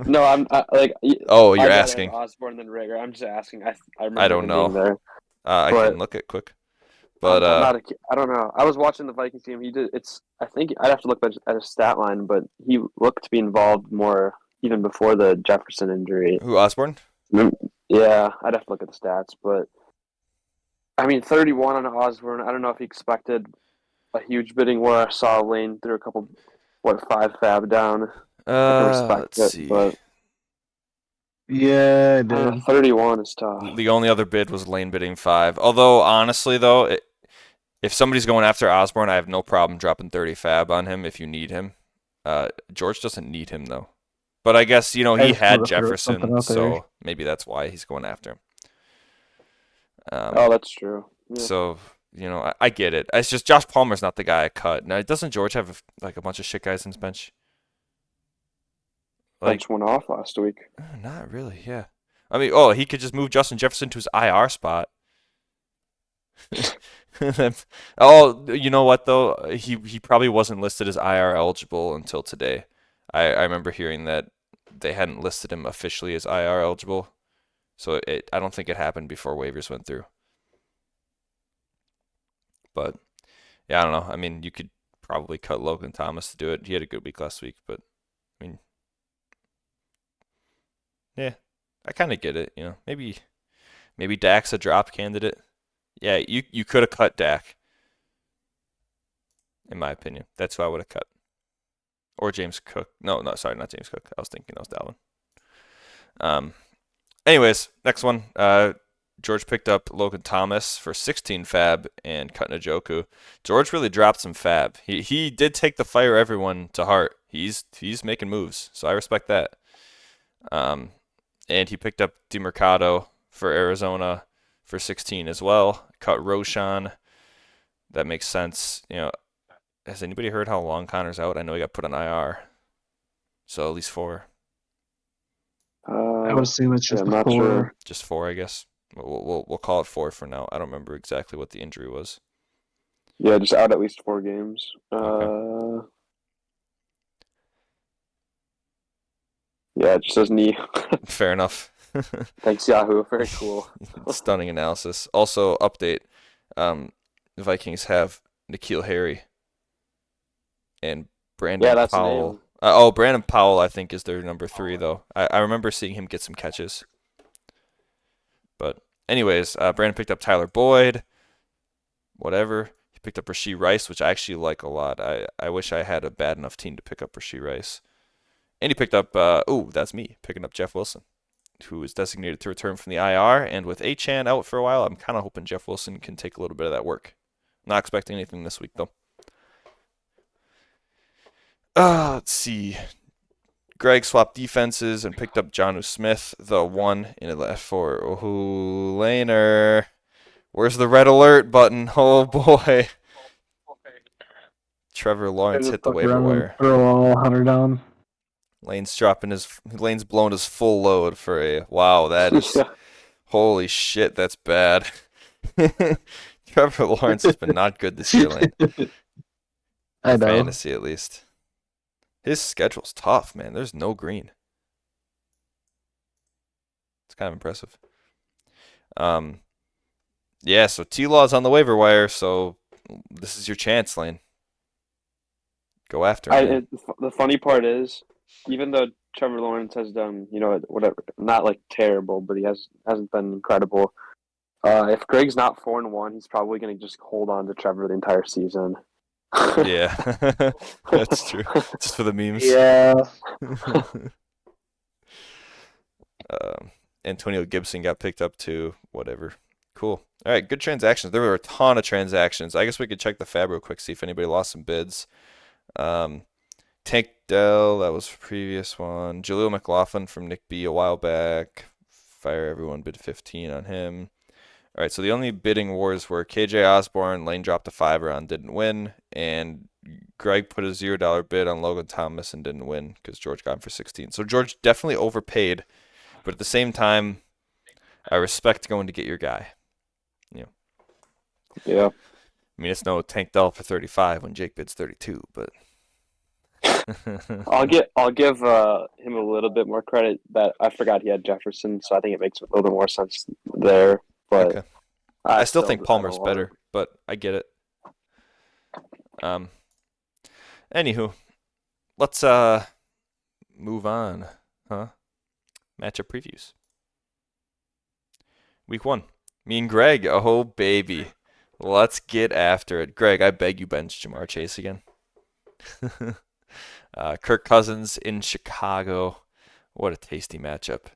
C: No, I'm like.
B: Oh, you're asking.
C: Osborne than Reagor. I'm just asking. I remember
B: I don't know.
C: There.
B: I can look it quick. But
C: I don't know. I was watching the Vikings game. He did. I think I'd have to look at his stat line, but he looked to be involved more even before the Jefferson injury.
B: Who, Osborne?
C: Yeah, I'd have to look at the stats, but I mean, 31 on Osborne. I don't know if he expected a huge bidding war. I saw Lane threw a couple, 5 fab down.
B: Let's see.
C: But
A: yeah, dude.
C: 31 is tough.
B: The only other bid was Lane bidding 5. Although honestly, though, if somebody's going after Osborne, I have no problem dropping 30 fab on him if you need him. George doesn't need him though. But I guess, he had Jefferson, so maybe that's why he's going after him.
C: That's true. Yeah.
B: So, I get it. It's just Josh Palmer's not the guy I cut. Now, doesn't George have a bunch of shit guys in his bench?
C: Bench went off last week.
B: Not really, yeah. I mean, he could just move Justin Jefferson to his IR spot. You know what, though? He probably wasn't listed as IR eligible until today. I remember hearing that they hadn't listed him officially as IR eligible, so I don't think it happened before waivers went through. But yeah, I don't know. I mean, you could probably cut Logan Thomas to do it. He had a good week last week, but I mean, yeah, I kind of get it. Maybe Dak's a drop candidate. Yeah, you could have cut Dak. In my opinion, that's who I would have cut. Or James Cook. No, sorry, not James Cook. I was thinking that was Dalvin. Anyways, next one. George picked up Logan Thomas for 16 fab and cut Njoku. George really dropped some fab. He did take the fire everyone to heart. He's making moves, so I respect that. And he picked up DeMercado for Arizona for 16 as well. Cut Roshan. That makes sense. Has anybody heard how long Connor's out? I know he got put on IR. So at least 4.
A: I would assume it's just 4.
C: Sure.
B: Just 4, I guess. We'll call it 4 for now. I don't remember exactly what the injury was.
C: Yeah, just out at least 4 games.
B: Okay.
C: Yeah, it just says knee.
B: Fair enough.
C: Thanks, Yahoo. Very cool.
B: Stunning analysis. Also, update. The Vikings have N'Keal Harry and Brandon Powell. Brandon Powell, I think, is their number 3, though. I remember seeing him get some catches. But anyways, Brandon picked up Tyler Boyd. Whatever. He picked up Rashee Rice, which I actually like a lot. I wish I had a bad enough team to pick up Rashee Rice. And he picked up, that's me, picking up Jeff Wilson, who is designated to return from the IR. And with Achane out for a while, I'm kind of hoping Jeff Wilson can take a little bit of that work. Not expecting anything this week, though. Let's see. Greg swapped defenses and picked up Jonnu Smith, the 1 in it left for Laner. Where's the red alert button? Oh boy. Trevor Lawrence hit the waiver wire.
A: Throw all 100 down.
B: Lane's blown his full load for a wow. That is holy shit. That's bad. Trevor Lawrence has been not good this year, Lane.
A: I know.
B: Fantasy, at least. His schedule's tough, man. There's no green. It's kind of impressive. Yeah, so T-Law's on the waiver wire, so this is your chance, Lane. Go after him.
C: The funny part is, even though Trevor Lawrence has done, whatever, not like terrible, but he hasn't been incredible. If Greg's not 4-1, he's probably going to just hold on to Trevor the entire season.
B: Yeah, that's true. Just for the memes.
A: Yeah.
B: Antonio Gibson got picked up to whatever. Cool. All right, good transactions. There were a ton of transactions. I guess we could check the Fab real quick, see if anybody lost some bids. Um, Tank Dell, that was the previous one. Jaleel McLaughlin from Nick B a while back. Fire everyone bid 15 on him. All right, so the only bidding wars were KJ Osborne, Lane dropped a fiver on, didn't win, and Greg put a $0 bid on Logan Thomas and didn't win because George got him for 16. So George definitely overpaid, but at the same time, I respect going to get your guy.
C: Yeah.
B: I mean, it's no Tank Dell for 35 when Jake bids 32, but
C: I'll give him a little bit more credit that I forgot he had Jefferson, so I think it makes a little bit more sense there. But
B: okay. I still think
C: I
B: Palmer's
C: don't love
B: better,
C: it.
B: but I get it. Anywho, let's move on, huh? Matchup previews. Week 1. Me and Greg. Oh baby. Let's get after it. Greg, I beg you bench Jamar Chase again. Kirk Cousins in Chicago. What a tasty matchup.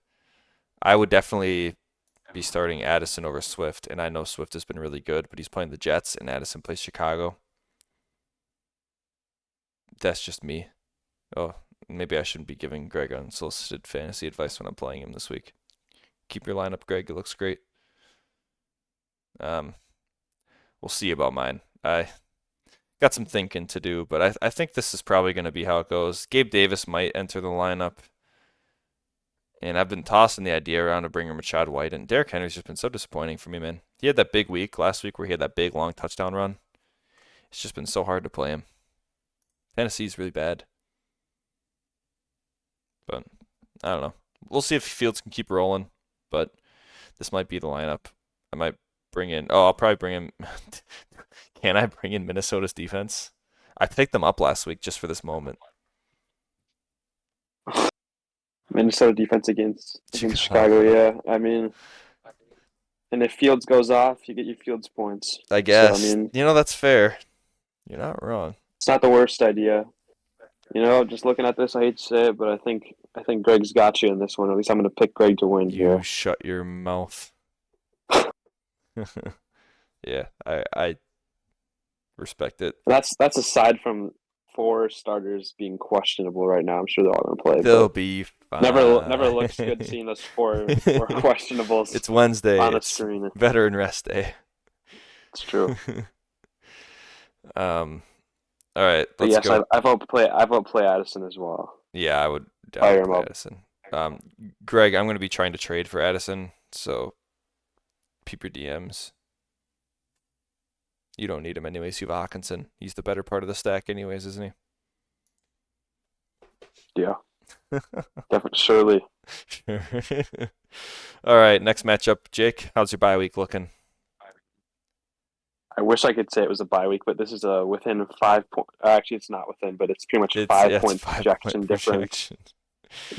B: I would definitely be starting Addison over Swift, and I know Swift has been really good, but he's playing the Jets, and Addison plays Chicago. That's just me. Oh, maybe I shouldn't be giving Greg unsolicited fantasy advice when I'm playing him this week. Keep your lineup, Greg. It looks great. We'll see about mine. I got some thinking to do, but I think this is probably going to be how it goes. Gabe Davis might enter the lineup. And I've been tossing the idea around to bring in Rashad White, and Derrick Henry's just been so disappointing for me, man. He had that big week last week where he had that big long touchdown run. It's just been so hard to play him. Tennessee's really bad. But I don't know. We'll see if Fields can keep rolling, but this might be the lineup. I might bring in, I'll probably bring in, can I bring in Minnesota's defense? I picked them up last week just for this moment.
C: Minnesota defense against Chicago, yeah. I mean, and if Fields goes off, you get your Fields points.
B: I guess.
C: So, I mean,
B: that's fair. You're not wrong.
C: It's not the worst idea. Just looking at this, I hate to say it, but I think Greg's got you in this one. At least I'm going to pick Greg to win here.
B: You shut your mouth. Yeah, I respect it.
C: That's aside from 4 starters being questionable right now. I'm sure they're all going to play.
B: They'll be fine.
C: Never looks good seeing those four questionables.
B: It's Wednesday.
C: On
B: it's
C: screen.
B: Veteran rest day.
C: It's true.
B: All right, let's go.
C: I vote play Addison as well.
B: Yeah, I would
C: Fire him
B: play
C: up.
B: Addison. Greg, I'm going to be trying to trade for Addison, so peep your DMs. You don't need him anyways. You have Hawkinson. He's the better part of the stack anyways, isn't he?
C: Yeah. Definitely. Surely.
B: Sure. All right, next matchup. Jake, how's your bye week looking?
C: I wish I could say it was a bye week, but this is within 5 point. Actually, it's not within, but it's pretty much 5 point projection difference.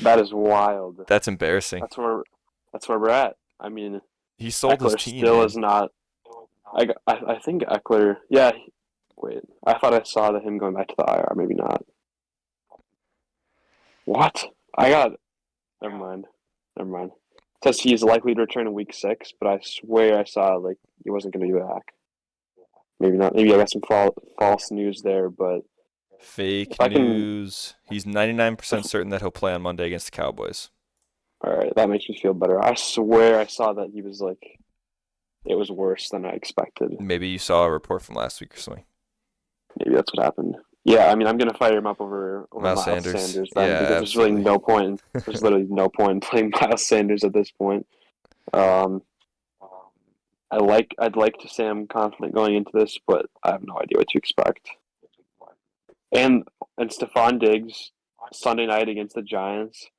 C: That is wild.
B: That's embarrassing.
C: That's where we're at. I mean,
B: he sold
C: Eckler
B: his team.
C: Still
B: man.
C: is not. I think Eckler. Yeah. Wait. I thought I saw him going back to the IR. Maybe not. What? Never mind. It says he's likely to return in week 6, but I swear I saw he wasn't going to be back. Maybe not. Maybe I got some false news there, but
B: fake news. He's 99% certain that he'll play on Monday against the Cowboys.
C: All right, that makes me feel better. I swear I saw that he was it was worse than I expected.
B: Maybe you saw a report from last week or something.
C: Maybe that's what happened. Yeah, I mean, I'm gonna fire him up over Miles Sanders then,
B: yeah,
C: because there's really no point. There's literally no point in playing Miles Sanders at this point. I'd like to say I'm confident going into this, but I have no idea what to expect. And Stephon Diggs Sunday night against the Giants,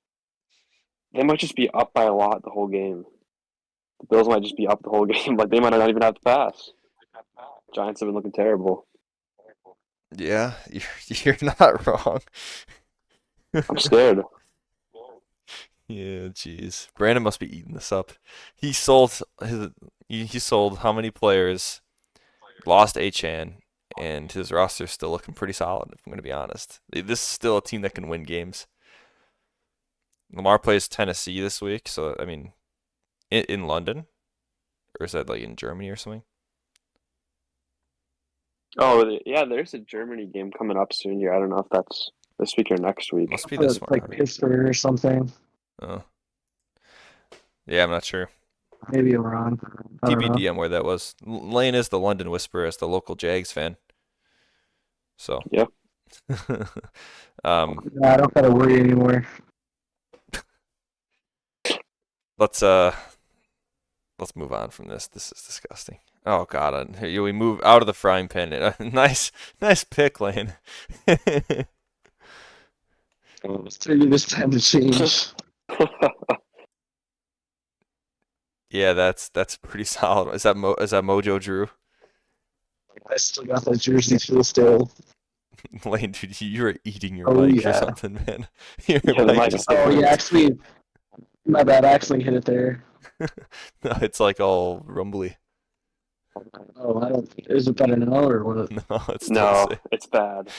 C: they might just be up by a lot the whole game. The Bills might just be up the whole game. They might not even have to pass. Giants have been looking terrible.
B: Yeah, you're not wrong.
C: I'm scared.
B: Yeah, jeez. Brandon must be eating this up. He sold how many players, lost Achane, and his roster's still looking pretty solid, if I'm going to be honest. This is still a team that can win games. Lamar plays Tennessee this week, so, I mean, in London. Or is that like in Germany or something?
C: Oh, yeah, there's a Germany game coming up soon here. I don't know if that's this week or next week.
B: Must be this one.
A: Like Pittsburgh or something.
B: Oh. Yeah, I'm not sure.
A: Maybe I'm wrong. I don't know.
B: TBD on where that was. Lane is the London Whisperer as the local Jags fan. So.
C: Yeah.
A: I don't gotta worry anymore.
B: Let's move on from this. This is disgusting. Oh God, we move out of the frying pan. Nice pick, Lane.
A: It's taking this time to change.
B: Yeah, that's pretty solid. Is that Mojo Drew?
A: I still got that jersey still.
B: Lane, dude, you're eating your mic or something, man. Your mic just
A: actually, my bad. I actually hit it there.
B: No, it's like all rumbly.
A: Oh, I don't. Is it better now or what?
B: No, it's
C: it's bad.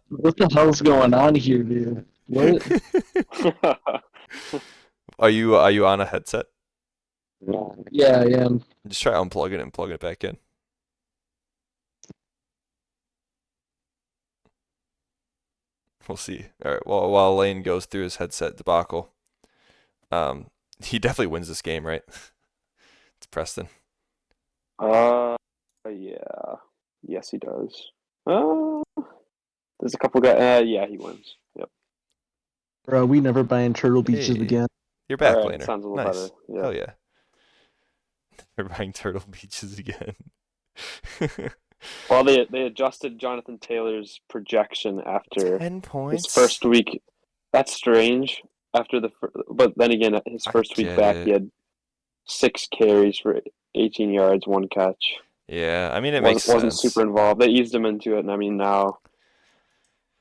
A: What the hell's going on here, dude? What?
B: Are you on a headset?
A: Yeah, I am.
B: Just try unplugging it and plugging it back in. We'll see. All right. Well, while Lane goes through his headset debacle, he definitely wins this game, right? It's Preston.
C: Yeah. Yes, he does. There's a couple guys. Yeah, he wins. Yep.
A: Bro, we never buying Turtle Beaches again.
B: You're back,
C: All right,
B: Laner.
C: sounds a little
B: Nice.
C: better. Yeah.
B: Hell yeah. They're buying Turtle Beaches again.
C: Well, they adjusted Jonathan Taylor's projection after
B: 10 points.
C: his first week. That's strange. But then again, his first week back, he had 6 carries for 18 yards, 1 catch.
B: Yeah, I mean, it makes sense.
C: Wasn't super involved. They eased him into it, and I mean now.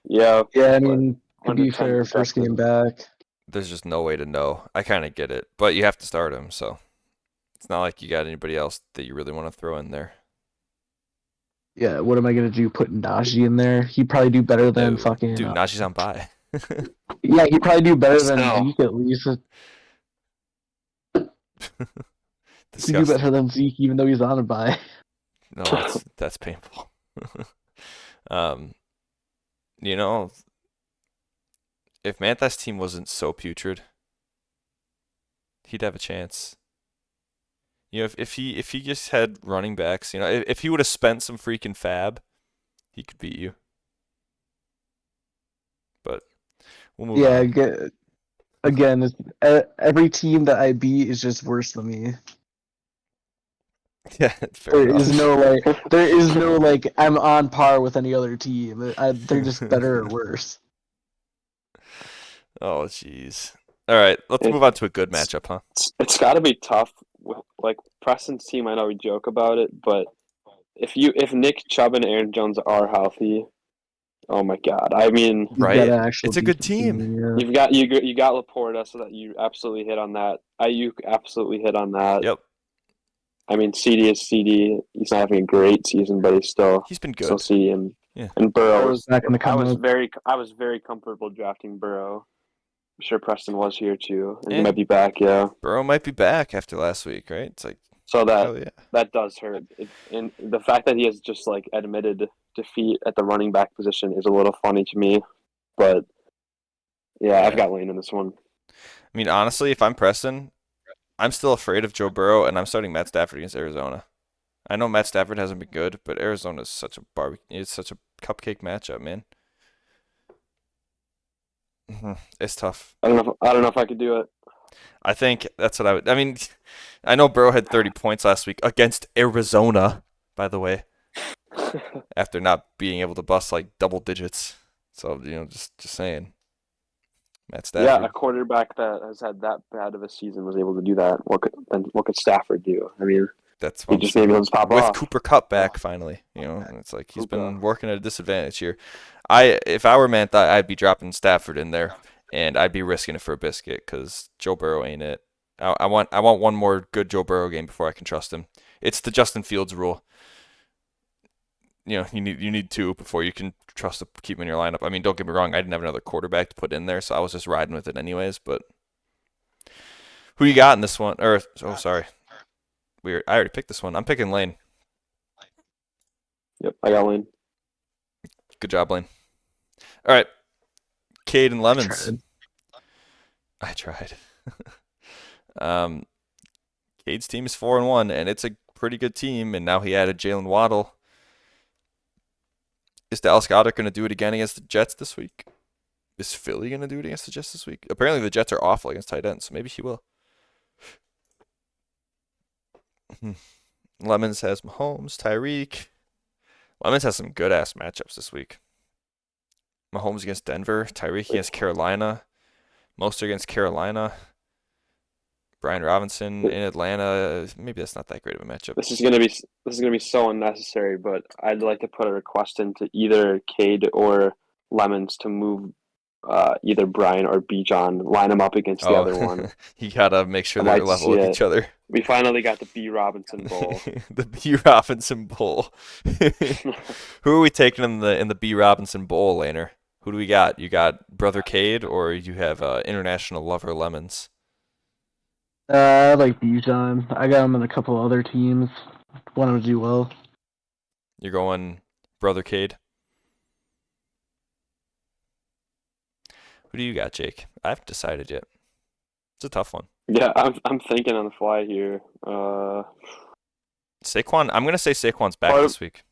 C: Yeah.
A: Yeah, I mean, to be fair, first game back.
B: There's just no way to know. I kind of get it, but you have to start him, so it's not like you got anybody else that you really want to throw in there.
A: Yeah, what am I gonna do? Put Najee in there? He'd probably do better than fucking.
B: Dude, Najee's on bye.
A: Yeah, he'd probably do better than Zeke at least. He'd do better than Zeke, even though he's on a bye.
B: No, that's painful. You know, if Manthas' team wasn't so putrid, he'd have a chance. You know, if he just had running backs, you know, if he would have spent some freaking fab, he could beat you. But we'll move on.
A: Yeah, again, every team that I beat is just worse than me.
B: Yeah, fair enough.
A: There is no like I'm on par with any other team. They're just better or worse.
B: Oh jeez. All right, let's move on to a good matchup, huh?
C: It's got to be tough. Like Preston's team, I know we joke about it, but if Nick Chubb and Aaron Jones are healthy, oh my God! I mean,
B: right? It's a good team.
A: Yeah.
C: You got Laporta, so that you absolutely hit on that. Ayuk absolutely hit on that.
B: Yep.
C: I mean, CD is CD. He's not having a great season, but he's been good. Still CD and Burrow. I was very comfortable drafting Burrow. I'm sure Preston was here too, and he might be back. Yeah,
B: Burrow might be back after last week, right? It's like
C: so that does hurt. And the fact that he has just like admitted defeat at the running back position is a little funny to me, but yeah. I've got Lane in this one.
B: I mean, honestly, if I'm Preston, I'm still afraid of Joe Burrow, and I'm starting Matt Stafford against Arizona. I know Matt Stafford hasn't been good, but Arizona is such a it's such a cupcake matchup, man. It's tough.
C: I don't know if I could do it.
B: I think that's what I would. I mean, I know Burrow had 30 points last week against Arizona, by the way, after not being able to bust like double digits. So, you know, just saying. Matt Stafford.
C: Yeah, a quarterback that has had that bad of a season was able to do that. What could Stafford do? I mean,
B: that's
C: he just maybe let's pop
B: with
C: off.
B: Cooper Kupp back finally. You know, and it's like he's been working at a disadvantage here. If I were Mantha, I'd be dropping Stafford in there, and I'd be risking it for a biscuit because Joe Burrow ain't it. I want one more good Joe Burrow game before I can trust him. It's the Justin Fields rule. You know, you need 2 before you can trust to keep him in your lineup. I mean, don't get me wrong, I didn't have another quarterback to put in there, so I was just riding with it anyways. But who you got in this one? Sorry. Weird. I already picked this one. I'm picking Lane.
C: Yep, I got Lane.
B: Good job, Lane. All right. Cade and Lemons.
A: Tried.
B: I tried. um, Cade's team is 4-1, and it's a pretty good team. And now he added Jalen Waddle. Is Dallas Goedert going to do it again against the Jets this week? Is Philly going to do it against the Jets this week? Apparently, the Jets are awful against tight ends, so maybe he will. Lemons has Mahomes, Tyreek. Lemons has some good ass matchups this week. Mahomes against Denver, Tyreek against Carolina, Mostert against Carolina, Brian Robinson in Atlanta. Maybe that's not that great of a matchup.
C: This is gonna be so unnecessary, but I'd like to put a request into either Cade or Lemons to move either Brian or Bijan, line them up against the other one.
B: You gotta make sure
C: I'd
B: they're
C: like to
B: level
C: see
B: with
C: it.
B: each other.
C: We finally got the B. Robinson Bowl.
B: The B. Robinson Bowl. Who are we taking in the B. Robinson Bowl, Laner? Who do we got? You got Brother Cade, or you have international lover Lemons?
A: I like Bijan. I got him in a couple other teams. Want him to do well.
B: You're going Brother Cade. Who do you got, Jake? I haven't decided yet. It's a tough one.
C: Yeah, I'm thinking on the fly here.
B: Saquon. I'm gonna say Saquon's back
C: Part of-
B: this week.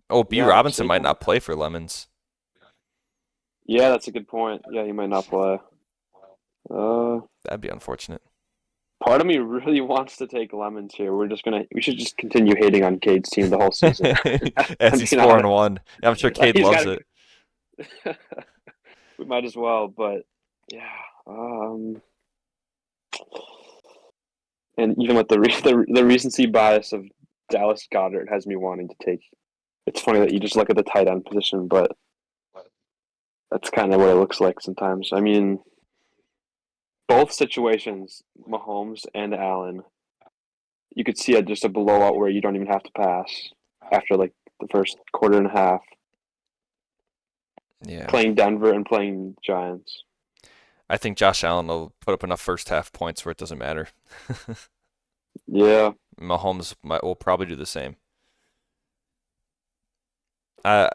B: Oh, B.
C: Yeah,
B: Robinson might
C: Saquon.
B: not play for Lemons.
C: Yeah, that's a good point. Yeah, he might not play.
B: That'd be unfortunate.
C: Part of me really wants to take Lemons here. We should just continue hating on Cade's team the whole season.
B: As he's
C: I mean,
B: 4-1. I'm sure Cade
C: he's
B: loves
C: gotta-
B: it.
C: We might as well, but yeah. And even with the recency bias of Dallas Goedert has me wanting to take. It's funny that you just look at the tight end position, but that's kind of what it looks like sometimes. I mean, both situations, Mahomes and Allen, you could see just a blowout where you don't even have to pass after like the first quarter and a half.
B: Yeah.
C: Playing Denver and playing Giants.
B: I think Josh Allen will put up enough first half points where it doesn't matter.
C: Yeah.
B: Mahomes will probably do the same. Oh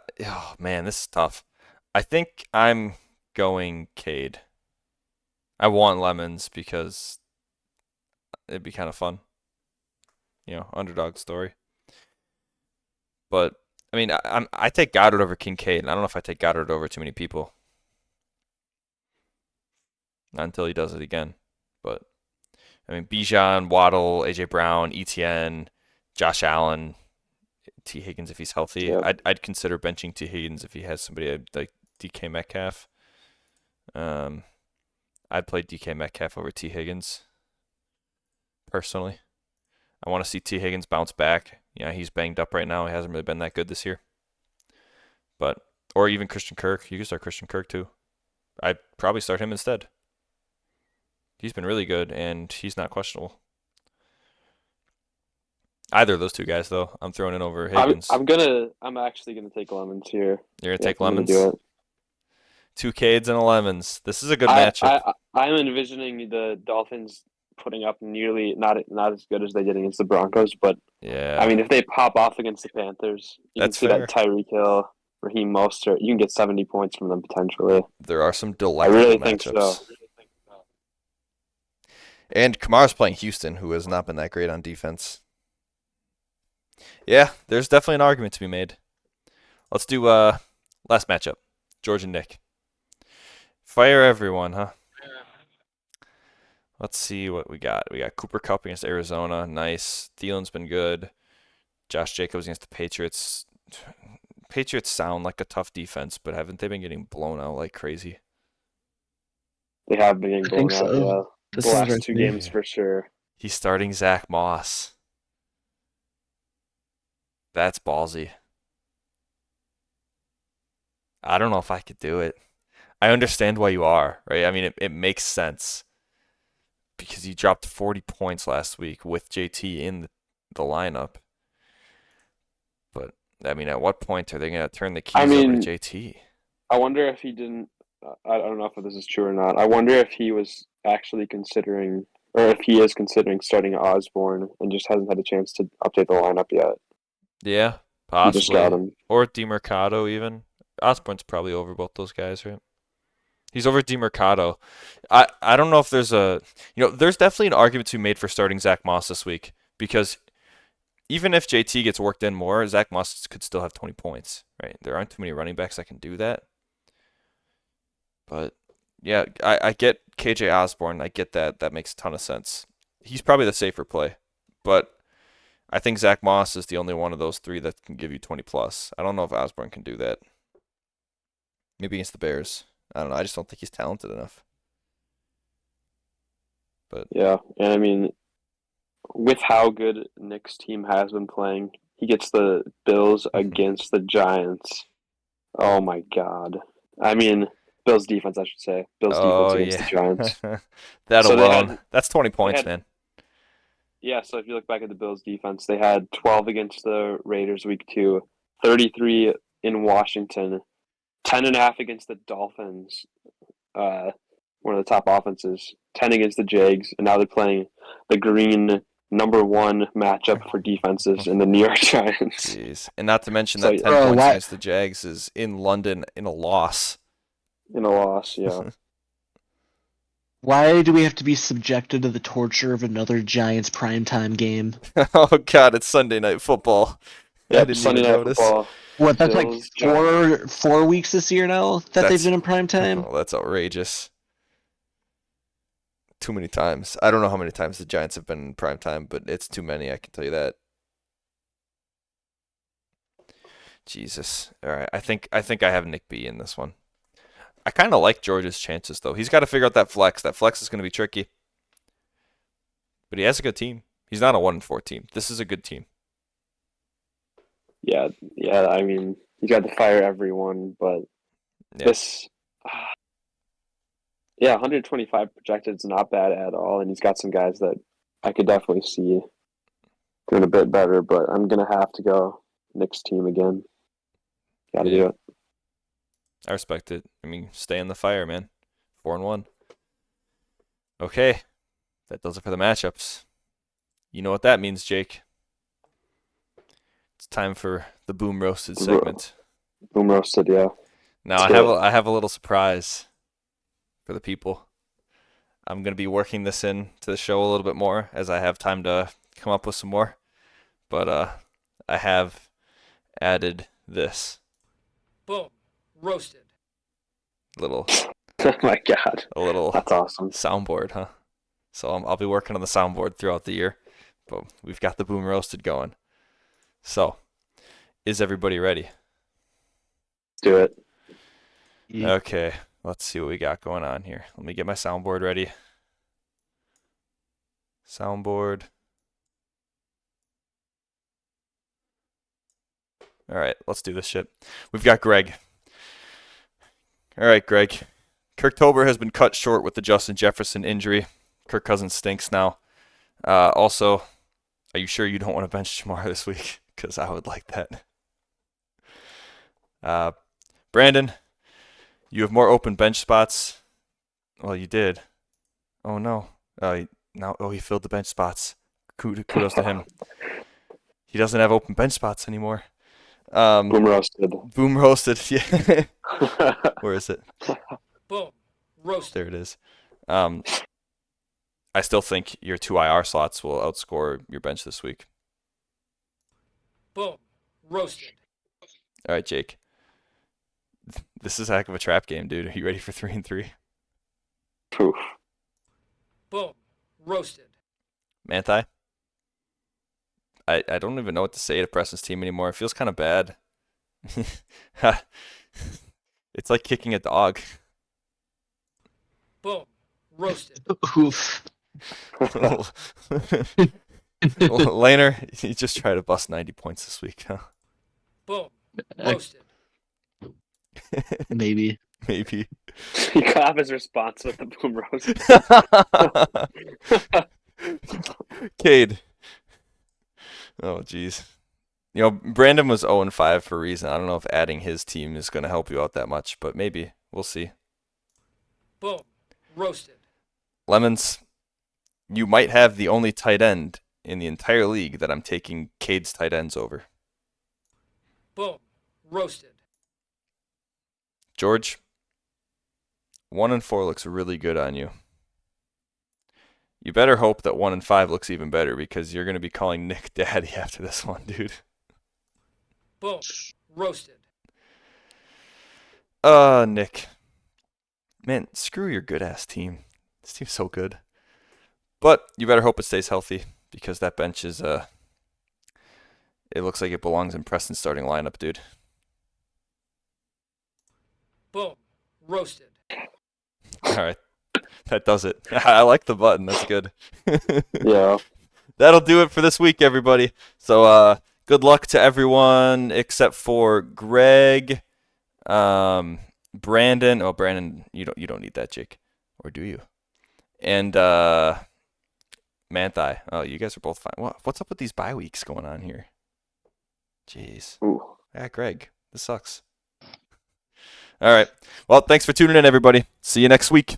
B: man, this is tough. I think I'm going Cade. I want Lemons because it'd be kind of fun. Underdog story. But I mean, I take Goddard over Kincaid, and I don't know if I take Goddard over too many people. Not until he does it again. But I mean, Bijan, Waddle, AJ Brown, ETN, Josh Allen, T Higgins if he's healthy.
C: Yep.
B: I'd consider benching T Higgins if he has somebody like DK Metcalf. I'd play DK Metcalf over T Higgins. Personally, I want to see T Higgins bounce back. Yeah, he's banged up right now. He hasn't really been that good this year. Or even Christian Kirk. You could start Christian Kirk too. I'd probably start him instead. He's been really good, and he's not questionable. Either of those two guys, though, I'm throwing in over Higgins.
C: I'm actually gonna take Lemons here.
B: You're gonna take
C: I'm
B: Lemons.
C: do it.
B: 2 Cades and a Lemons. This is a good matchup.
C: I'm envisioning the Dolphins putting up nearly not as good as they did against the Broncos, but
B: yeah.
C: I mean, if they pop off against the Panthers,
B: That's
C: can see
B: fair.
C: that Tyreek Hill, Raheem Mostert, you can get 70 points from them potentially.
B: There are some
C: I
B: delightful
C: really
B: matchups.
C: think so.
B: And Kamara's playing Houston, who has not been that great on defense. Yeah, there's definitely an argument to be made. Let's do last matchup. George and Nick. Fire everyone, huh? Let's see what we got. We got Cooper Kupp against Arizona. Nice. Thielen's been good. Josh Jacobs against the Patriots. Patriots sound like a tough defense, but haven't they been getting blown out like crazy?
C: They have been getting
A: I think
C: blown out,
A: so.
C: yeah.
A: This
C: The
A: is
C: last
A: right
C: 2
A: there.
C: games for sure.
B: He's starting Zach Moss. That's ballsy. I don't know if I could do it. I understand why you are, right? I mean, it makes sense. Because he dropped 40 points last week with JT in the lineup. But, I mean, at what point are they going to turn the keys over to JT?
C: I wonder if he didn't. I don't know if this is true or not. I wonder if he was actually considering or if he is considering starting Osborne and just hasn't had a chance to update the lineup yet.
B: Yeah,
C: He just got
B: possibly.
C: him.
B: Or DeMercado even. Osborne's probably over both those guys, right? He's over DeMercado. I don't know if there's there's definitely an argument to be made for starting Zach Moss this week because even if JT gets worked in more, Zach Moss could still have 20 points, right? There aren't too many running backs that can do that. But yeah, I get KJ Osborne. I get that. That makes a ton of sense. He's probably the safer play. But I think Zach Moss is the only one of those three that can give you 20 plus. I don't know if Osborne can do that. Maybe against the Bears. I don't know. I just don't think he's talented enough. But
C: yeah, and I mean, with how good Nick's team has been playing, he gets the Bills against the Giants. Oh my God! I mean, Bills defense, I should say. Bills defense against the Giants.
B: That
C: So
B: alone, that's 20 points, man.
C: Yeah, so if you look back at the Bills defense, they had 12 against the Raiders week 2, 33 in Washington, 10.5 against the Dolphins, one of the top offenses, 10 against the Jags, and now they're playing the green #1 matchup for defenses in the New York Giants.
B: Jeez. And not to mention that 10 points against the Jags is in London in a loss.
C: In a loss, yeah.
A: Why do we have to be subjected to the torture of another Giants primetime game?
B: Oh God, it's Sunday Night Football.
C: Yep,
B: I didn't
C: Sunday
B: even
C: Night
B: notice.
C: Football.
A: What? That's Bills, like 4 weeks this year now that they've been in primetime.
B: Oh, that's outrageous. Too many times. I don't know how many times the Giants have been in primetime, but it's too many. I can tell you that. Jesus. All right. I think I have Nick B in this one. I kind of like George's chances, though. He's got to figure out that flex. That flex is going to be tricky. But he has a good team. He's not a 1-4 team. This is a good team.
C: Yeah. I mean, he's got to fire everyone, but this, 125 projected is not bad at all, and he's got some guys that I could definitely see doing a bit better. But I'm gonna have to go Nick's team again. Got to do it.
B: I respect it. I mean, stay in the fire, man. 4-1. Okay, that does it for the matchups. You know what that means, Jake. It's time for the Boom Roasted segment.
C: Boom Roasted, yeah.
B: Now I have a little surprise for the people. I'm going to be working this in to the show a little bit more as I have time to come up with some more. But I have added this.
D: Boom. Roasted.
B: Little.
C: Oh my God.
B: A little.
C: That's awesome.
B: Soundboard, huh? So I'll be working on the soundboard throughout the year. But we've got the Boom Roasted going. So, is everybody ready?
C: Let's do it.
A: Yeah.
B: Okay, let's see what we got going on here. Let me get my soundboard ready. Soundboard. All right, let's do this shit. We've got Greg. All right, Greg. Kirktober has been cut short with the Justin Jefferson injury. Kirk Cousins stinks now. Also, are you sure you don't want to bench Jamar this week? Because I would like that. Brandon, you have more open bench spots. Well, you did. Oh, no. He filled the bench spots. Kudos to him. He doesn't have open bench spots anymore.
C: Boom Roasted.
B: Boom Roasted. Yeah. Where is it?
D: Boom. Roasted.
B: There it is. I still think your 2 IR slots will outscore your bench this week.
D: Boom. Roasted.
B: All right, Jake. This is a heck of a trap game, dude. Are you ready for 3-3?
C: Poof.
D: Boom. Roasted.
B: Manti? I don't even know what to say to Preston's team anymore. It feels kind of bad. It's like kicking a dog.
D: Boom. Roasted.
A: Oof.
B: Laner, he just tried to bust 90 points this week, huh?
D: Boom. Roasted.
A: Maybe.
B: Maybe.
C: He got his response with the Boom Roasted.
B: Cade. Oh, jeez. You know, Brandon was 0-5 for a reason. I don't know if adding his team is going to help you out that much, but maybe. We'll see.
D: Boom. Roasted.
B: Lemons, you might have the only tight end in the entire league that I'm taking Cade's tight ends over.
D: Boom. Roasted.
B: George, 1-4 looks really good on you. You better hope that 1-5 looks even better because you're going to be calling Nick daddy after this one, dude.
D: Boom. Roasted.
B: Nick. Man, screw your good-ass team. This team's so good. But you better hope it stays healthy because that bench is, it looks like it belongs in Preston's starting lineup, dude.
D: Boom. Roasted.
B: All right. That does it. I like the button. That's good.
C: Yeah.
B: That'll do it for this week, everybody. So, good luck to everyone except for Greg, Brandon. Oh, Brandon, you don't need that, Jake, or do you? And Manthai. Oh, you guys are both fine. What's up with these bye weeks going on here? Jeez.
C: Ooh.
B: Yeah, Greg, this sucks. All right. Well, thanks for tuning in, everybody. See you next week.